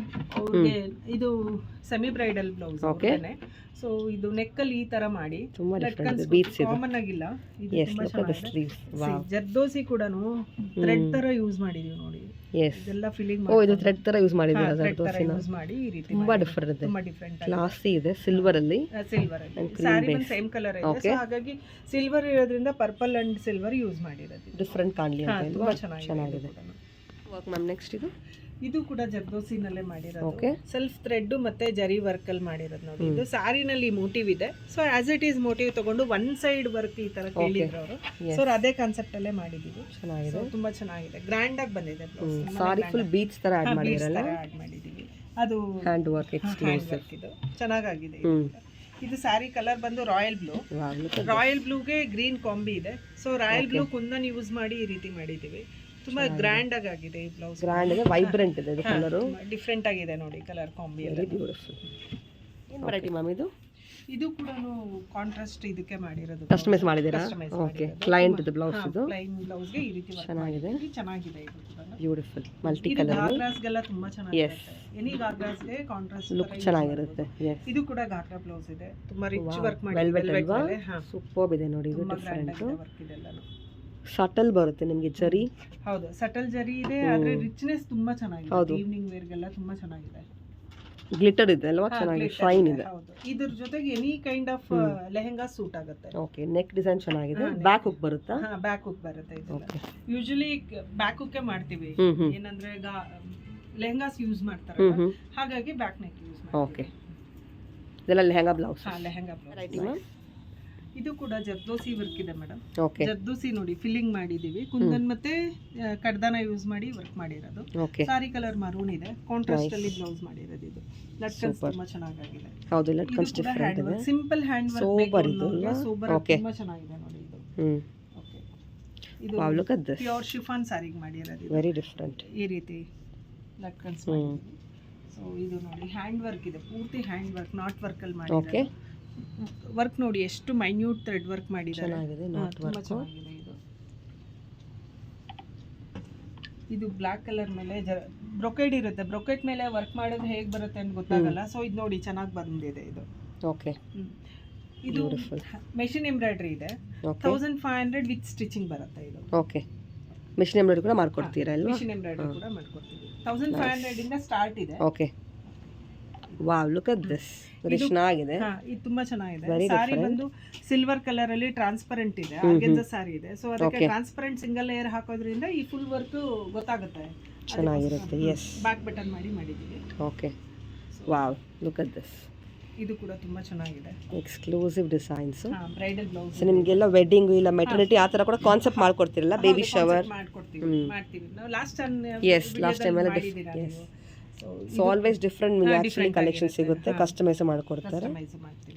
ಇದು ಸೆಮಿ ಬ್ರೈಡಲ್ ಬ್ಲೌಸ್. ಸೊ ಇದು ನೆಕ್ ಅಲ್ಲಿ ಈ ತರ ಮಾಡಿ ಕಾಮನ್ ಆಗಿಲ್ಲ. ಜರ್ದೋಸಿ ಕೂಡ ಥ್ರೆಡ್ ತರ ಯೂಸ್ ಮಾಡಿದೀವಿ ನೋಡಿ. ಇದೆಲ್ಲ ಫಿಲ್ಲಿಂಗ್ ಇದು ಥ್ರೆಡ್ ತರ ಯೂಸ್ ಮಾಡಿದೀರಾ? ಯೂಸ್ ಮಾಡಿ ಈ ರೀತಿ ತುಂಬಾ ಡಿಫರೆಂಟ್ ಇದೆ. ತುಂಬಾ ಡಿಫರೆಂಟ್ ಕ್ಲಾಸಿ ಇದೆ. ಸಿಲ್ವರ್ ಅಲ್ಲಿ ಸ್ಯಾರಿ ಸೇಮ್ ಕಲರ್ ಇದೆ. ಸೊ ಹಾಗಾಗಿ ಸಿಲ್ವರ್ ಇರೋದ್ರಿಂದ ಪರ್ಪಲ್ ಅಂಡ್ ಸಿಲ್ವರ್ ಯೂಸ್ ಮಾಡಿರೋದು ಡಿಫರೆಂಟ್ ಕಾಣಲಿ ಅಂತ. ತುಂಬಾ ಚೆನ್ನಾಗಿದೆ. ಮ್ಯಾಮ್ ನೆಕ್ಸ್ಟ್ ಇದು ಕೂಡ ಜರ್ದೋಸಿನಲ್ಲೇ ಮಾಡಿರೋದು. ಸೆಲ್ಫ್ ಥ್ರೆಡ್ ಮತ್ತೆ ಜರಿ ವರ್ಕ್ ಅಲ್ಲಿ ಮಾಡಿರೋದು ನೋಡಿ. ಇದು ಸ್ಯಾರಿನಲ್ಲಿ ಮೋಟಿವ್ ಇದೆ. So as it is motive ತಗೊಂಡು ಒನ್ ಸೈಡ್ ವರ್ಕ್ ಈ ತರ ಕೇಳಿದ್ರು ಅವರು. ಸೊ ಅದೇ ಕಾನ್ಸೆಪ್ಟ್ ಅಲ್ಲೇ ಮಾಡಿದೀವಿ. ಚೆನ್ನಾಗಿದೆ, ತುಂಬಾ ಚೆನ್ನಾಗಿದೆ. ಗ್ರ್ಯಾಂಡ್ ಆಗಿ ಬಂದಿದೆ. ಸಾರಿ ಫುಲ್ ಬೀಡ್ಸ್ ತರ ಆಡ್ ಮಾಡಿದೀವಿ. ಅದು ಹ್ಯಾಂಡ್ ವರ್ಕ್ ಎಕ್ಸ್ಕ್ಲೂಸಿವ್. ಇದು ಚೆನ್ನಾಗಿದೆ. ಇದು ಸ್ಯಾರಿ ಕಲರ್ ಬಂದು ರಾಯಲ್ ಬ್ಲೂ. ರಾಯಲ್ ಬ್ಲೂಗೆ ಗ್ರೀನ್ ಕಾಂಬಿ ಇದೆ. So royal blue kundan use ಮಾಡಿ ಈ ರೀತಿ ಮಾಡಿದ್ದೀವಿ. ತುಂಬಾ ಗ್ರ್ಯಾಂಡ್ ಆಗಿದೆ ಈ ಬ್ಲೌಸ್. ಗ್ರ್ಯಾಂಡ್ ಇದೆ, ವೈಬ್ರೆಂಟ್ ಇದೆ ಇದು ಕಲರ್. ಡಿಫ್ರೆಂಟ್ ಆಗಿದೆ ನೋಡಿ ಕಲರ್ ಕಾಂಬಿ ಎಲ್ಲ. ಬ್ಯೂಟಿಫುಲ್. ಏನು ವೆರೈಟಿ ಮ್ಯಾಮ್ ಇದು? ಇದು ಕೂಡ ಕಾಂಟ್ರಾಸ್ಟ್ ಇದಕ್ಕೆ ಮಾಡಿರೋದು. ಕಸ್ಟಮೈಸ್ ಮಾಡಿದ್ದೀರಾ? ಓಕೆ. ಕ್ಲೈಂಟ್ ಇದು ಬ್ಲೌಸ್ ಇದು. ಪ್ಲೈನ್ ಬ್ಲೌಸ್ ಗೆ ಈ ರೀತಿ ಚೆನ್ನಾಗಿದೆ. ಚೆನ್ನಾಗಿದೆ ಇದು ಕೂಡ. Beautiful multi colour. ಗಾಗ್ರಾಸ್ಗೆಲ್ಲ ತುಂಬಾ ಚೆನ್ನಾಗಿರುತ್ತೆ. ಎನಿ ಗಾಗ್ರಾಸ್ಗೆ ಕಾಂಟ್ರಾಸ್ಟ್ ಲುಕ್ ಚೆನ್ನಾಗಿರುತ್ತೆ. ಇದು ಕೂಡ ಗಾಗ್ರಾ ಬ್ಲೌಸ್ ಇದೆ. ತುಂಬಾ ರಿಚ್ ವರ್ಕ್ ಮಾಡಿ ವೆಲ್ವೆಟ್ ಅಲ್ವಾ? ಸೂಪರ್ ಇದೆ ನೋಡಿ ಇದು. ಡಿಫರೆಂಟ್ ವರ್ಕ್ ಇದೆ ಎಲ್ಲಾನು. ಸಟಲ್ ಬರುತ್ತೆ ನಿಮಗೆ ಜರಿ. ಹೌದು, ಸಟಲ್ ಜರಿ ಇದೆ. ಆದ್ರೆ ರಿಚ್ನೆಸ್ ತುಂಬಾ ಚೆನ್ನಾಗಿದೆ. ಈವ್ನಿಂಗ್ ವೇರ್ ಗೆಲ್ಲ ತುಂಬಾ ಚೆನ್ನಾಗಿದೆ. ಗ್ಲಿಟರ್ ಇದೆ ಅಲ್ವಾ? ಚೆನ್ನಾಗಿದೆ, ಶೈನ್ ಇದೆ. ಹೌದು, ಇದ್ರ ಜೊತೆಗೆ any kind of lehenga suit ಆಗುತ್ತೆ. ಓಕೆ. ನೆಕ್ ಡಿಸೈನ್ ಚೆನ್ನಾಗಿದೆ. ಬ್ಯಾಕ್ ಹುಕ್ ಬರುತ್ತಾ? ಬ್ಯಾಕ್ ಹುಕ್ ಬರುತ್ತೆ. ಯೂಶುವಲಿ ಬ್ಯಾಕ್ ಹುಕ್ ಮಾಡ್ತೀವಿ, ಏನಂದ್ರೆ ಲೆಹೆಂಗಾಸ್ ಯೂಸ್ ಮಾಡ್ತಾರೆ, ಹಾಗಾಗಿ ಬ್ಯಾಕ್ ನೆಕ್ ಯೂಸ್ ಮಾಡ್ತೀವಿ. ಓಕೆ. ಇದೆಲ್ಲ ಲೆಹೆಂಗಾ ಬ್ಲೌಸ್. ಲೆಹೆಂಗಾ ಬ್ಲೌಸ್. ಇದು ಕೂಡ ಜರ್ದೋಸಿ ವರ್ಕ್ ಇದೆ ಮೇಡಮ್. ಓಕೆ. ಜರ್ದೋಸಿ ನೋಡಿ ಫಿಲ್ಲಿಂಗ್ ಮಾಡಿದೀವಿ. ಕುಂದನ್ ಮತ್ತೆ ಕಡ್ದಾನ ಯೂಸ್ ಮಾಡಿ ವರ್ಕ್ ಮಾಡಿರೋದು. ಓಕೆ. ಸಾರಿ ಕಲರ್ ಮರೂನ್ ಇದೆ. ಕಾಂಟ್ರಾಸ್ಟ್ ಅಲ್ಲಿ ಬ್ಲೌಸ್ ಮಾಡಿರೋದು ಇದು. ಲಟ್ಕನ್ಸ್ ತುಂಬಾ ಚೆನ್ನಾಗಿದೆ. ಹೌದು, ಲಟ್ಕನ್ಸ್ ಡಿಫರೆಂಟ್ ಇದೆ. ಸಿಂಪಲ್ ಹ್ಯಾಂಡ್ ವರ್ಕ್ ಸೂಪರ್ ಇದು. ಸೂಪರ್ ತುಂಬಾ ಚೆನ್ನಾಗಿದೆ ನೋಡಿ ಇದು. ಓಕೆ. ಇದು wow, look at this. Pure chiffon ಸಾರಿಗೆ ಮಾಡಿರೋದು ಇದು. Very different. ಈ ರೀತಿ ಲಟ್ಕನ್ಸ್ ಮಾಡಿದ್ದೀವಿ. ಸೊ ಇದು ನೋಡಿ ಹ್ಯಾಂಡ್ ವರ್ಕ್ ಇದೆ, ಪೂರ್ತಿ ಹ್ಯಾಂಡ್ ವರ್ಕ್, ನಾಟ್ ವರ್ಕ್ ಅಲ್ಲಿ ಮಾಡಿರೋದು. ಓಕೆ. ವರ್ಕ್ ನೋಡಿ ಎಷ್ಟು ಮೈನ್ಯೂಟ್ ಥ್ರೆಡ್ ವರ್ಕ್ ಮಾಡಿದ್ದಾರೆ. ಚೆನ್ನಾಗಿದೆ, ನಾಟ್ ವರ್ಕ್. ಚೆನ್ನಾಗಿದೆ ಇದು. ಇದು ಬ್ಲಾಕ್ ಕಲರ್ ಮೇಲೆ ಬ್ರೊಕೆಡ್ ಇರುತ್ತೆ. ಬ್ರೊಕೆಟ್ ಮೇಲೆ ವರ್ಕ್ ಮಾಡೋದು ಹೇಗೆ ಬರುತ್ತೆ ಅಂತ ಗೊತ್ತಾಗಲ್ಲ. ಸೊ ಇದು ನೋಡಿ ಚೆನ್ನಾಗಿ ಬಂದಿದೆ ಇದು. ಓಕೆ. ಇದು ಮೆಷಿನ್ ಎಂಬ್ರಾಯ್ಡ್ರಿ ಇದೆ. 1500 ವಿತ್ ಸ್ಟಿಚಿಂಗ್ ಬರುತ್ತೆ ಇದು. ಓಕೆ. ಮೆಷಿನ್ ಎಂಬ್ರಾಯ್ಡ್ರಿ ಕೂಡ ಮಾಡ್ಕೊಡ್ತೀರಾ ಅಲ್ವಾ? ಮೆಷಿನ್ ಎಂಬ್ರಾಯ್ಡ್ರಿ ಕೂಡ ಮಾಡ್ಕೊಡ್ತೀವಿ. 1500 ಇಂದ ಸ್ಟಾರ್ಟ್ ಇದೆ. Okay. Wow, look at this. Very ಚೆನ್ನಾಗಿದೆ. ಇದು ತುಂಬಾ ಚೆನ್ನಾಗಿದೆ. ಸಾರಿ ಬಂದು ಸಿಲ್ವರ್ ಕಲರ್ ಅಲ್ಲಿ ಟ್ರಾನ್ಸ್ಪರೆಂಟ್ ಇದೆ. ಆರ್ಗೆನ್ಜಾ ಸಾರಿ ಇದೆ. ಸೊ ಅದಕ್ಕೆ ಟ್ರಾನ್ಸ್ಪರೆಂಟ್ ಸಿಂಗಲ್ ಲೇಯರ್ ಹಾಕೋದ್ರಿಂದ ಈ ಫುಲ್ ವರ್ಕ್ ಗೊತ್ತಾಗುತ್ತೆ. ಚೆನ್ನಾಗಿರುತ್ತೆ. ಎಸ್. ಬ್ಯಾಕ್ ಬಟನ್ ಮಾಡಿದ್ದೀವಿ. Okay. Wow, look at this. ಇದು ಕೂಡ ತುಂಬಾ ಚೆನ್ನಾಗಿದೆ. Exclusive designs. Bridal blouse. So ನಿಮಗೆಲ್ಲ ವೆಡ್ಡಿಂಗ್ ಇಲ್ಲ ಮೆಟರ್ನಿಟಿ ಆ ಥರ ಕೂಡ ಕಾನ್ಸೆಪ್ಟ್ ಮಾಡ್ಕೊಡ್ತಿರಲ್ಲ? ಬೇಬಿ ಶವರ್ ಮಾಡ್ತೀವಿ. ನಾವು ಲಾಸ್ಟ್ ಟೈಮ್ ಎಲ್ಲ ಸೊ ಆಲ್ವೇಸ್ ಡಿಫ್ರೆಂಟ್ ನಿಮಗೆ ಆ್ಯಕ್ಚುಲಿ ಕಲೆಕ್ಷನ್ ಸಿಗುತ್ತೆ, ಕಸ್ಟಮೈಸ್ ಮಾಡ್ಕೊಡ್ತಾರೆ.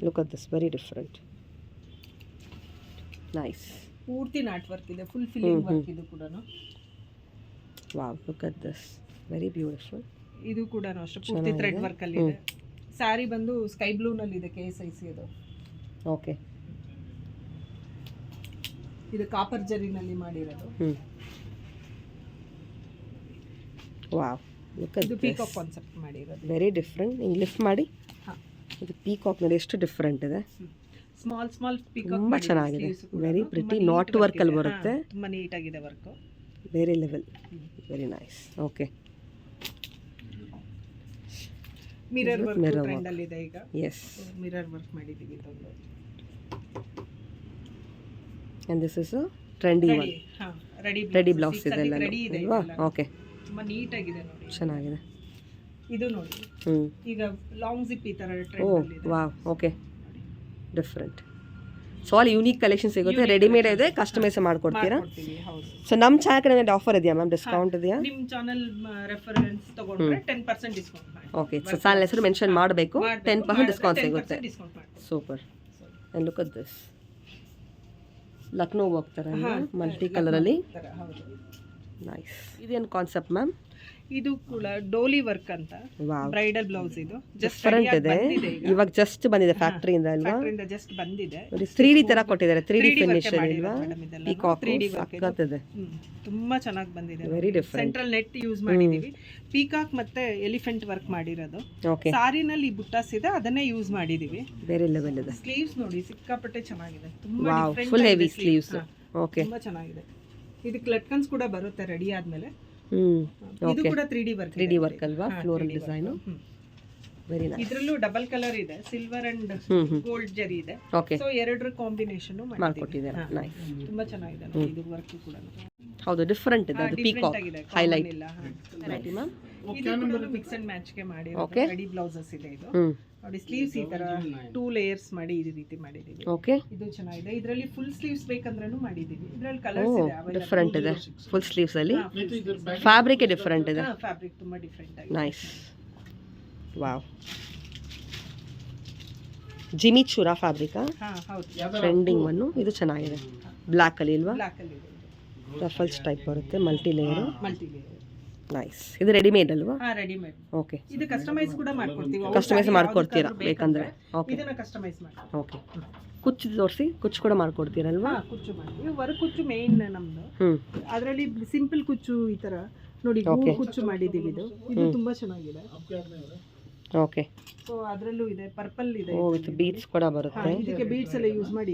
Look at this, very different. Nice. ಪೂರ್ತಿ ನಾಟ್ ವರ್ಕ್ ಇದೆ, ಫುಲ್ ಫಿಲ್ಲಿಂಗ್ ವರ್ಕ್ ಇದು ಕೂಡ. Wow, look at this, very beautiful. ಇದು ಕೂಡ ಅಷ್ಟೇ ಪೂರ್ತಿ ಥ್ರೆಡ್ ವರ್ಕ್ ಅಲ್ಲಿ ಇದೆ. ಸಾರಿ ಬಂದು ಸ್ಕೈ ಬ್ಲೂ ನಲ್ಲಿ ಇದೆ, KSIC ಅದು. ಓಕೆ. ಇದು ಕಾಪರ್ ಜರಿನಲ್ಲಿ ಮಾಡಿರೋದು. ವಾವ್, ಲುಕ್ ಅಟ್ ಇದು ಪೀಕಾಕ್ ಕಾನ್ಸೆಪ್ಟ್ ಮಾಡಿರೋದು. Very different. ಹಿಂಗೆ ಲಿಫ್ಟ್ ಮಾಡಿ. ಇದು ಪೀಕಾಕ್ ನೋಡಿ ಎಷ್ಟು ಡಿಫ್ರೆಂಟ್ ಇದೆ. ಸ್ಮಾಲ್ ಪೀಕಾಕ್ ತುಂಬಾ ಚೆನ್ನಾಗಿದೆ. ವೆರಿ ಪ್ರಿಟಿ ನಾಟ್ ವರ್ಕ್ ಅಲ್ಲಿ ಬರುತ್ತೆ. ತುಂಬಾ ನೀಟ್ ಆಗಿದೆ work. Very level, very nice. Okay. Mirror work trend ಅಲ್ಲಿ ಇದೆ ಈಗ. ಎಸ್. ಮಿರರ್ ವರ್ಕ್ ಮಾಡಿದೀವಿ ಇದೊಂದು. and this is a trendy one. Ready blouse ಇದೆ ಅಲ್ವಾ? ಓಕೆ. ತುಂಬಾ ನೀಟ್ ಆಗಿದೆ ನೋಡಿ, ಚೆನ್ನಾಗಿದೆ. ಇದು ನೋಡಿ ಈಗ ಲಾಂಗ್ ಜಿಪ್ ಈ ತರ ಟ್ರೆಂಡ್ ಅಲ್ಲಿ ಇದೆ. Wow, okay. Different. So all unique collection ಸಿಗುತ್ತೆ. ರೆಡಿಮೇಡ್ ಇದೆ, ಕಸ್ಟಮೈಸ್ ಮಾಡ್ಕೊಡ್ತೀರಾ? ಸೊ ನಮ್ಮ ಚಾನಲ್ ಕಡೆ ಆಫರ್ ಇದೆಯಾ ಮ್ಯಾಮ್? ಡಿಸ್ಕೌಂಟ್ ಇದೆಯಾ? ನಿಮ್ಮ ಚಾನಲ್ ರೆಫರೆನ್ಸ್ ತಗೊಂಡ್ರೆ 10% ಡಿಸ್ಕೌಂಟ್ ಮಾಡಿ. ಓಕೆ. ಸೊ ಚಾನಲ್ ಹೆಸರು ಮೆನ್ಷನ್ ಮಾಡಬೇಕು, 10% ಡಿಸ್ಕೌಂಟ್ ಸಿಗುತ್ತೆ. Super. And look at this. Lucknow work ತರ ಮಲ್ಟಿ ಕಲರ್ ಅಲ್ಲಿ. ನೈಸ್. ಇದೇನು ಕಾನ್ಸೆಪ್ಟ್ ಮ್ಯಾಮ್? ಇದು ಕೂಡ ಡೋಲಿ ವರ್ಕ್ ಅಂತ ಬ್ರೈಡಲ್ ಬ್ಲೌಸ್. ಇದು ಡಿಫರೆಂಟ್ ಇದೆ, ಇವಾಗ ಜಸ್ಟ್ ಬಂದಿದೆ ಫ್ಯಾಕ್ಟರಿಯಿಂದ ಅಲ್ವಾ? ಫ್ಯಾಕ್ಟರಿಯಿಂದ ಜಸ್ಟ್ ಬಂದಿದೆ. 3D ತರ ಕೊಟ್ಟಿದ್ದಾರೆ, 3D ಫಿನಿಶ್ ಅಲ್ವಾ? ಪೀಕಾಕ್ ಸಕ್ಕತ್ತಿದೆ, ತುಂಬಾ ಚೆನ್ನಾಗಿ ಬಂದಿದೆ. Very different. Central net use ಮಾಡಿದೀವಿ. ಪೀಕಾಕ್ ಮತ್ತೆ ಎಲಿಫೆಂಟ್ ವರ್ಕ್ ಮಾಡಿರೋದು. ಓಕೆ. ಸಾರಿನಲ್ಲಿ ಬುಟ್ಟಾಸ್ ಇದೆ, ಅದನ್ನೇ ಯೂಸ್ ಮಾಡಿದೀವಿ. ವೆರಿ ಲೆವೆಲ್ ಇದೆ. ಸ್ಲೀವ್ಸ್ ನೋಡಿ ಸಿಕ್ಕಾಪಟ್ಟೆ ಚೆನ್ನಾಗಿದೆ, ತುಂಬಾ different. Full heavy sleeves. Okay. ತುಂಬಾ ಚೆನ್ನಾಗಿದೆ. ಇದಕ್ಕೆ ಲಟ್ಕನ್ಸ್ ಕೂಡ ಬರುತ್ತೆ ರೆಡಿ ಆದ್ಮೇಲೆ. ಇದು ಕೂಡ 3D ವರ್ಕ್ ಅಲ್ವಾ? Floral design. Very nice. ಇದರಲ್ಲೂ ಡಬಲ್ ಕಲರ್ ಇದೆ, ಸಿಲ್ವರ್ ಅಂಡ್ ಗೋಲ್ಡ್ ಜರಿ ಇದೆ. ಓಕೆ. ಸೊ ಎರಡರ ಕಾಂಬಿನೇಷನ್ ಮಾಡ್ಕೊಟ್ಟಿದ್ದಾರೆ. ನೈಸ್. ತುಂಬಾ ಚೆನ್ನಾಗಿದೆ ನೋಡಿ ಇದು ವರ್ಕ್ ಕೂಡ. ಹೌದು, ಡಿಫರೆಂಟ್ ಇದೆ. ಅದು ಪೀಕಾಕ್ ಹೈಲೈಟ್. Right ma'am. ಇದು ಮಿಕ್ಸ್ ಅಂಡ್ ಮ್ಯಾಚ್ ಗೆ ಮಾಡಿರೋ ರೆಡಿ ಬ್ಲೌಸಸ್ ಇದೆ. ಇದು ನೋಡಿ ಸ್ಲೀವ್ಸ್ ಈ ತರ 2 ಲೇಯರ್ಸ್ ಮಾಡಿ ಈ ರೀತಿ ಮಾಡಿದೀವಿ. ಓಕೆ. ಇದು ಚೆನ್ನಾಗಿದೆ. ಇದರಲ್ಲಿ ಫುಲ್ ಸ್ಲೀವ್ಸ್ ಬೇಕಂದ್ರೂ ಮಾಡಿದೀವಿ. ಇದರಲ್ಲಿ ಕಲರ್ಸ್ ಇದೆ, ಡಿಫರೆಂಟ್ ಇದೆ. ಫುಲ್ ಸ್ಲೀವ್ಸ್ ಅಲ್ಲಿ ಫ್ಯಾಬ್ರಿಕ್ ಡಿಫರೆಂಟ್ ಇದೆ. ಫ್ಯಾಬ್ರಿಕ್ ತುಂಬಾ ಡಿಫರೆಂಟ್ ಆಗಿದೆ. ನೈಸ್. ವಾವ್. ಜಿಮಿ ಚೂರಾ ಫ್ಯಾಬ್ರಿಕಾ ಹೌದು ಟ್ರೆಂಡಿಂಗ್ ಒನ್ನು. ಇದು ಚೆನ್ನಾಗಿದೆ, ಬ್ಲ್ಯಾಕಲ್ಲಿ ಇಲ್ವಾ? ಬ್ಲ್ಯಾಕಲ್ಲಿ ಇದೆ. ರಫಲ್ಸ್ ಟೈಪ್ ಬರುತ್ತೆ, multi layer. Multi layer. Nice. ಇದು ರೆಡಿಮೇಡ್ ಅಲ್ವಾ? ರೆಡಿಮೇಡ್. ಓಕೆ. ಇದು ಕಸ್ಟಮೈಸ್ ಕೂಡ ಮಾಡ್ಕೊಡ್ತೀವಿ. ಕಸ್ಟಮೈಸ್ ಮಾಡ್ಕೊಡ್ತೀರಾ ಬೇಕಂದ್ರೆ? ಓಕೆ ಇದನ್ನ ಕಸ್ಟಮೈಸ್ ಮಾಡ್ತೀವಿ. ಓಕೆ. ಕುಚ್ಚು ತೋರಿಸಿ, ಕುಚ್ಚು ಕೂಡ ಮಾಡ್ಕೊಡ್ತೀರಲ್ವಾ? ಕುಚ್ಚು ಮಾಡ್ತೀವಿ. ವರ್ಕ್ ಕುಚ್ಚು ಮೇನ್ ನಮ್ದು. ಅದರಲ್ಲಿ ಸಿಂಪಲ್ ಕುಚ್ಚು ಈ ತರ ನೋಡಿ ಕುಚ್ಚು ಮಾಡಿದೀವಿ. ಇದು ತುಂಬಾ ಚೆನ್ನಾಗಿದೆ. ಓಕೆ. ಸೊ ಅದರಲ್ಲೂ ಇದೆ, ಪರ್ಪಲ್ ಇದೆ. ವಿತ್ ಬೀಡ್ಸ್ ಕೂಡ ಬರುತ್ತೆ. ಇದಕ್ಕೆ ಬೀಡ್ಸ್ ಎಲ್ಲ ಯೂಸ್ ಮಾಡಿ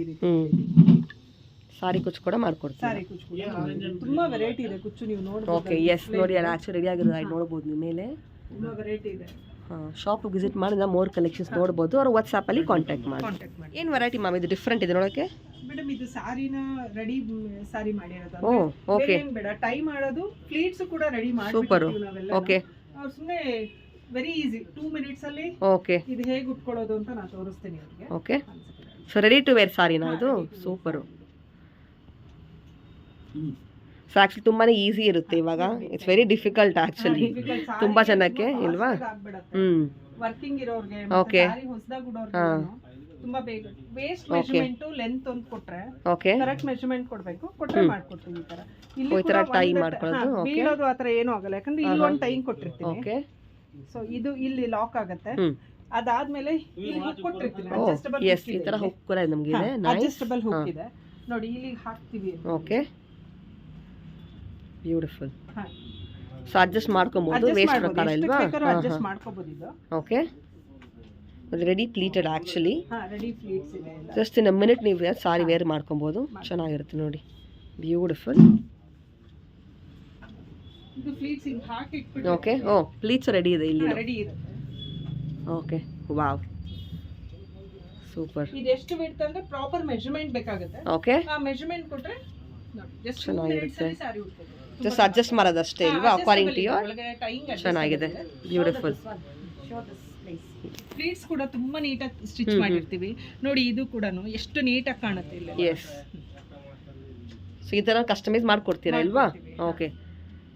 ಸಾರಿ ಕುಚ್ಚು ಕೂಡ ಮಾಡ್ಕೊಡ್ತೀವಿ. ಸಾರಿ ಕುಚ್ಚು ಕೂಡ ತುಂಬಾ ವೆರೈಟಿ ಇದೆ ಕುಚ್ಚು, ನೀವು ನೋಡಬಹುದು. ಓಕೆ, ಎಸ್ ನೋಡಿ, ಅದು ಆಕ್ಚುಲಿ ರೆಡಿ ಆಗಿರೋದು ನೋಡ್ಬೋದು ನಿಮ್ಮ ಮೇಲೆ. ತುಂಬಾ ವೆರೈಟಿ ಇದೆ. ಶಾಪ್ ವಿಸಿಟ್ ಮಾಡಿದ ಮೋರ್ ಕಲೆಕ್ಷನ್ಸ್ ನೋಡ್ಬೋದು. ಅವ್ರು ವಾಟ್ಸಾಪಲ್ಲಿ ಕಾಂಟ್ಯಾಕ್ಟ್ ಮಾಡಿ. ಏನು ವೆರೈಟಿ ಮ್ಯಾಮ್ ಇದು ಡಿಫ್ರೆಂಟ್ ಇದೆ ನೋಡೋಕ್ಕೆ? ಮೇಡಮ್ ಇದು ಸಾರಿನ ರೆಡಿ ಸಾರಿ ಮಾಡಿರೋದು. Oh okay. ಬೇಡ ಟೈ ಮಾಡೋದು, ಪ್ಲೀಟ್ಸ್ ಕೂಡ ರೆಡಿ ಮಾಡಿ. ಸೂಪರ್. ಓಕೆ. ಅವ್ರು ಸುಮ್ಮನೆ ವೆರಿ ಈಸಿ 2 ಮಿನಿಟ್ಸ್ ಅಲ್ಲಿ ಓಕೆ ಇದು ಹೇಗೆ ಉಟ್ಕೊಳ್ಳೋದು ಅಂತ ನಾನು ತೋರಿಸ್ತೀನಿ ಅವ್ರಿಗೆ. Okay. So ready to wear ಸಾರಿನಾ ಇದು? ಸೂಪರು. ಸೊ ಆ್ಯಕ್ಚುಲಿ ತುಂಬಾ ಈಸಿ ಇರುತ್ತೆ ಇವಾಗ. ಇಟ್ಸ್ ವೆರಿ ಡಿಫಿಕಲ್ಟ್ ಆ್ಯಕ್ಚುಲಿ ತುಂಬ ಜನಕ್ಕೆ ಇಲ್ವಾ? ವರ್ಕಿಂಗ್ ಇರೋರಿಗೆ, ಓಕೆ, ಹೊಸದಾಗಿ ಉಡೋರಿಗೆ ತುಂಬಾ ಬೇಗ. ವೇಸ್ಟ್ ಮೆಜರ್ಮೆಂಟ್ ಲೆಂತ್ ಒಂದು ಕೊಟ್ರೆ ಓಕೆ, ಕರೆಕ್ಟ್ ಮೆಜರ್ಮೆಂಟ್ ಕೊಡ್ಬೇಕು, ಕೊಟ್ರೆ ಮಾಡ್ಕೊಡ್ತೀವಿ. ಈ ತರ ಈ ತರ ಟೈ ಮಾಡ್ಕೊಳ್ಳೋದು. ಓಕೆ, ಬೀಳೋದು ಆ ಥರ ಏನೂ ಆಗಲ್ಲ, ಯಾಕಂದ್ರೆ ಇಲ್ಲಿ ಒಂದು ಟೈಮ್ ಕೊಟ್ಟಿರ್ತೀನಿ. ಓಕೆ. ಸೊ ಇದು ಇಲ್ಲಿ ಲಾಕ್ ಆಗುತ್ತೆ. ಅದಾದ್ಮೇಲೆ ಇಲ್ಲಿ ಹುಕ್ ಕೊಟ್ಟಿರ್ತೀನಿ, ಅಡ್ಜಸ್ಟಬಲ್. ಎಸ್, ಈ ತರ ಹುಕ್ ಕೂಡ ನಮಗೆ ಇದೆ. ಅಡ್ಜಸ್ಟಬಲ್ ಹುಕ್ ಇದೆ ನೋಡಿ, ಇಲ್ಲಿ ಹಾಕ್ತೀವಿ. Okay, beautiful. ಸೊ ಅಡ್ಜಸ್ಟ್ ಮಾಡ್ಕೊಬಹುದು, ವೇಸ್ಟ್ ಪ್ರಕಾರ ಇಲ್ವಾ? ಅಡ್ಜಸ್ಟ್ ಮಾಡ್ಕೊಬಹುದು ಇದು. Okay, ready pleated actually. Ready pleats ಇದೆ. ಜಸ್ಟ್ ಇನ್ ಅ ಮಿನಿಟ್ ನೀವು ಸಾರಿ ವೇರ್ ಮಾಡ್ಕೊಬೋದು. ಚೆನ್ನಾಗಿರುತ್ತೆ ನೋಡಿ, ಬ್ಯೂಟಿಫುಲ್. ಇದು ಪ್ಲೀಟ್ಸ್ ಹಿಂಗೆ ಹಾಕಿ ಇಟ್ಬಿಟ್ಟು. ಓಕೆ. ಓ, ಪ್ಲೀಟ್ಸ್ ರೆಡಿ ಇದೆ ಇಲ್ಲಿ. ರೆಡಿ ಇದೆ. Okay, wow, super. ಇದು ಎಷ್ಟು ವಿಡ್ತ್ ಅಂದ್ರೆ ಪ್ರಾಪರ್ ಮೆಜರ್ಮೆಂಟ್ ಬೇಕಾಗುತ್ತೆ. ಓಕೆ, ಆ ಮೆಜರ್ಮೆಂಟ್ ಕೊಟ್ರೆ ಜಸ್ಟ್ ಚೆನ್ನಾಗಿರುತ್ತೆ. ಸಾರಿ ಉಟ್ಕೋಬಹುದು. ಜಸ್ಟ್ ಅಡ್ಜಸ್ಟ್ ಮಾಡೋದಷ್ಟೇ ಇಲ್ವಾ? According to your. ಚೆನ್ನಾಗಿದೆ, ಬ್ಯೂಟಿಫುಲ್. ಪ್ಲೀಟ್ಸ್ ಕೂಡ ತುಂಬಾ ನೀಟಾಗಿ ಸ್ಟಿಚ್ ಮಾಡಿರ್ತೀವಿ ನೋಡಿ. ಇದು ಕೂಡ ಎಷ್ಟು ನೀಟಾಗಿ ಕಾಣುತ್ತೆ ಇಲ್ಲಿ. ಎಸ್. ಸೊ ಈ ಥರ ಕಸ್ಟಮೈಸ್ ಮಾಡ್ಕೊಡ್ತೀರಾ ಇಲ್ವಾ? ಓಕೆ.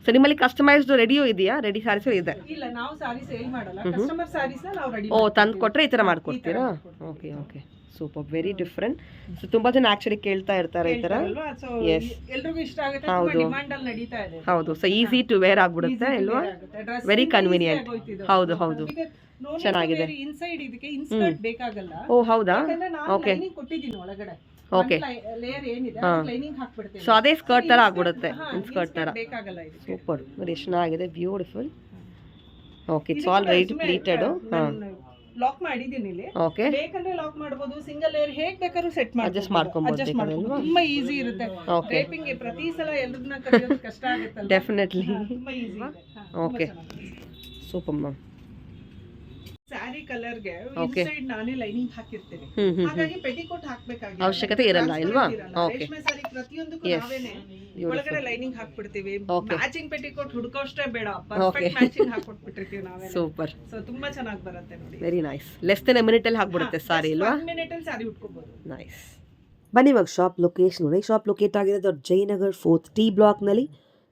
ಸೊ ನಿಮ್ಮಲ್ಲಿ ಕಸ್ಟಮೈಸ್ಡ್ ರೆಡಿಯೋ ಇದೆಯಾ? ರೆಡಿ ಸ್ಯಾರೀಸ್ ಇದೆ? ಇಲ್ಲ, ನಾವು ಸಾರಿ ಸೇಲ್ ಮಾಡಲ್ಲ, ಕಸ್ಟಮರ್ ಸಾರೀಸ್ ನಾವು ರೆಡಿ. ಓ, ತಂದು ಕೊಟ್ರೆ ಈ ಥರ ಮಾಡ್ಕೊಡ್ತೀರಾ? Okay okay, super, very different. So ತುಂಬಾ ಜನ ಆಕ್ಚುಲಿ ಕೇಳ್ತಾ ಇರ್ತಾರೆ ಈ ತರ. ಎಸ್, ಎಲ್ರಿಗೂ ಇಷ್ಟ ಆಗುತ್ತೆ. ಹೌದು, ಡಿಮಾಂಡ್ ಅಲ್ಲಿ ನಡೀತಾ ಇದೆ. ಹೌದು. ಸೊ ಈಸಿ ಟು ವೇರ್ ಆಗ್ಬಿಡುತ್ತೆ ಇಲ್ವಾ? Very convenient. ಹೌದು ಹೌದು, ಚೆನ್ನಾಗಿದೆ. ಇನ್ಸೈಡ್ ಇದಕ್ಕೆ ಇನ್ಸರ್ಟ್ ಬೇಕಾಗಲ್ಲ. ಓ ಹೌದಾ? ಓಕೆ, ಲೈನಿಂಗ್ ಕೊಟ್ಟಿದ್ದೀನಿ ಒಳಗಡೆ. ಓಕೆ, ಲೇಯರ್ ಏನಿದೆ ಲೈನಿಂಗ್ ಹಾಕ್ಬಿಡ್ತೀನಿ. ಸೊ ಅದೇ ಸ್ಕರ್ಟ್ ತರ ಆಗ್ಬಿಡುತ್ತೆ, ಸ್ಕರ್ಟ್ ತರ. ಬೇಕಾಗಲ್ಲ ಇದು. ಸೂಪರ್, ನೋಡಿ ಎಷ್ಟು ಚೆನ್ನಾಗಿದೆ, beautiful. Okay, it's all ready pleated. Lock ಮಾಡಿದೀನಿ ಇಲ್ಲಿ. ಓಕೆ, ಬೇಕಂದ್ರೆ ಲಾಕ್ ಮಾಡಬಹುದು, ಸಿಂಗಲ್ ಲೇಯರ್ ಹೇಗ್ ಬೇಕಾದ್ರೂ ಸೆಟ್ ಮಾಡಿ ಅಡ್ಜಸ್ಟ್ ಮಾಡ್ಕೊಬಹುದು. ತುಂಬಾ ಈಸಿ ಇರುತ್ತೆ. ಓಕೆ, ಡ್ರೇಪಿಂಗ್ ಪ್ರತಿ ಸಲ ಎಲ್ಲರನ್ನ ಕರೆಯೋದು ಕಷ್ಟ ಆಗುತ್ತಲ್ಲ. ಡೆಫಿನೆಟ್ಲಿ. ತುಂಬಾ ಈಸಿ ಇದೆ. Okay, super ma'am. Sari colour ಗೆ ಇನ್ಸೈಡ್ ನಾನೇ ಲೈನಿಂಗ್ ಹಾಕಿರ್ತೀನಿ, ಹಾಗಾಗಿ ಪೆಟಿಕೋಟ್ ಹಾಕಬೇಕಾಗಿಲ್ಲ, ಅವಶ್ಯಕತೆ ಇರಲ್ಲ ಇಲ್ವಾ? ಓಕೆ, ರೇಷ್ಮೆ ಸ್ಯಾರಿ ಪ್ರತಿಯೊಂದಕ್ಕೂ ನಾವೇನೆ ಒಳಗಡೆ ಲೈನಿಂಗ್ ಹಾಕ್ಬಿಡ್ತೀವಿ. ಮ್ಯಾಚಿಂಗ್ ಪೆಟಿಕೋಟ್ ಹುಡುಕೋಷ್ಟೇ ಬೇಡ, ಪರ್ಫೆಕ್ಟ್ ಮ್ಯಾಚಿಂಗ್ ಹಾಕೊಟ್ಬಿಟ್ಟಿರ್ತೀವಿ ನಾವೇ. ಸೂಪರ್. ಸೊ ತುಂಬಾ ಚೆನ್ನಾಗಿ ಬರುತ್ತೆ ನೋಡಿ. Very nice. Less than A minute ಅಲ್ಲಿ ಹಾಕ್ಬಿಡುತ್ತೆ ಸಾರಿ ಇಲ್ವಾ? 1 ಮಿನಿಟ್ ಅಲ್ಲಿ ಸ್ಯಾರಿ ಉಟ್ಕೋಬಹುದು. ನೈಸ್. ಬನ್ನಿ ಇವಾಗ ಶಾಪ್ ಲೊಕೇಶನ್ ನೋಡಿ. ಶಾಪ್ ಲೊಕೇಟ್ ಆಗಿರೋದು ಜಯನಗರ್ 4th T ಬ್ಲಾಕ್ನಲ್ಲಿ.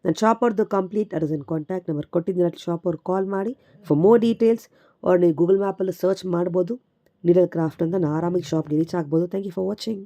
ನನ್ನ ಶಾಪ್ ಅವ್ರದ್ದು complete address and contact number ಕೊಟ್ಟಿದ್ದೀನಿ. ಶಾಪ್ ಅವ್ರಿಗೆ ಕಾಲ್ ಮಾಡಿ ಫಾರ್ ಮೋರ್ ಡೀಟೇಲ್ಸ್. ಅವ್ರು ನೀವು ಗೂಗಲ್ ಮ್ಯಾಪಲ್ಲಿ ಸರ್ಚ್ ಮಾಡ್ಬೋದು. ನೀಡಲ್ ಕ್ರಾಫ್ಟ್ ಅಂತ ಆರಾಮಾಗಿ ಶಾಪ್ಗೆ ರೀಚ್ ಆಗ್ಬೋದು. Thank you for watching.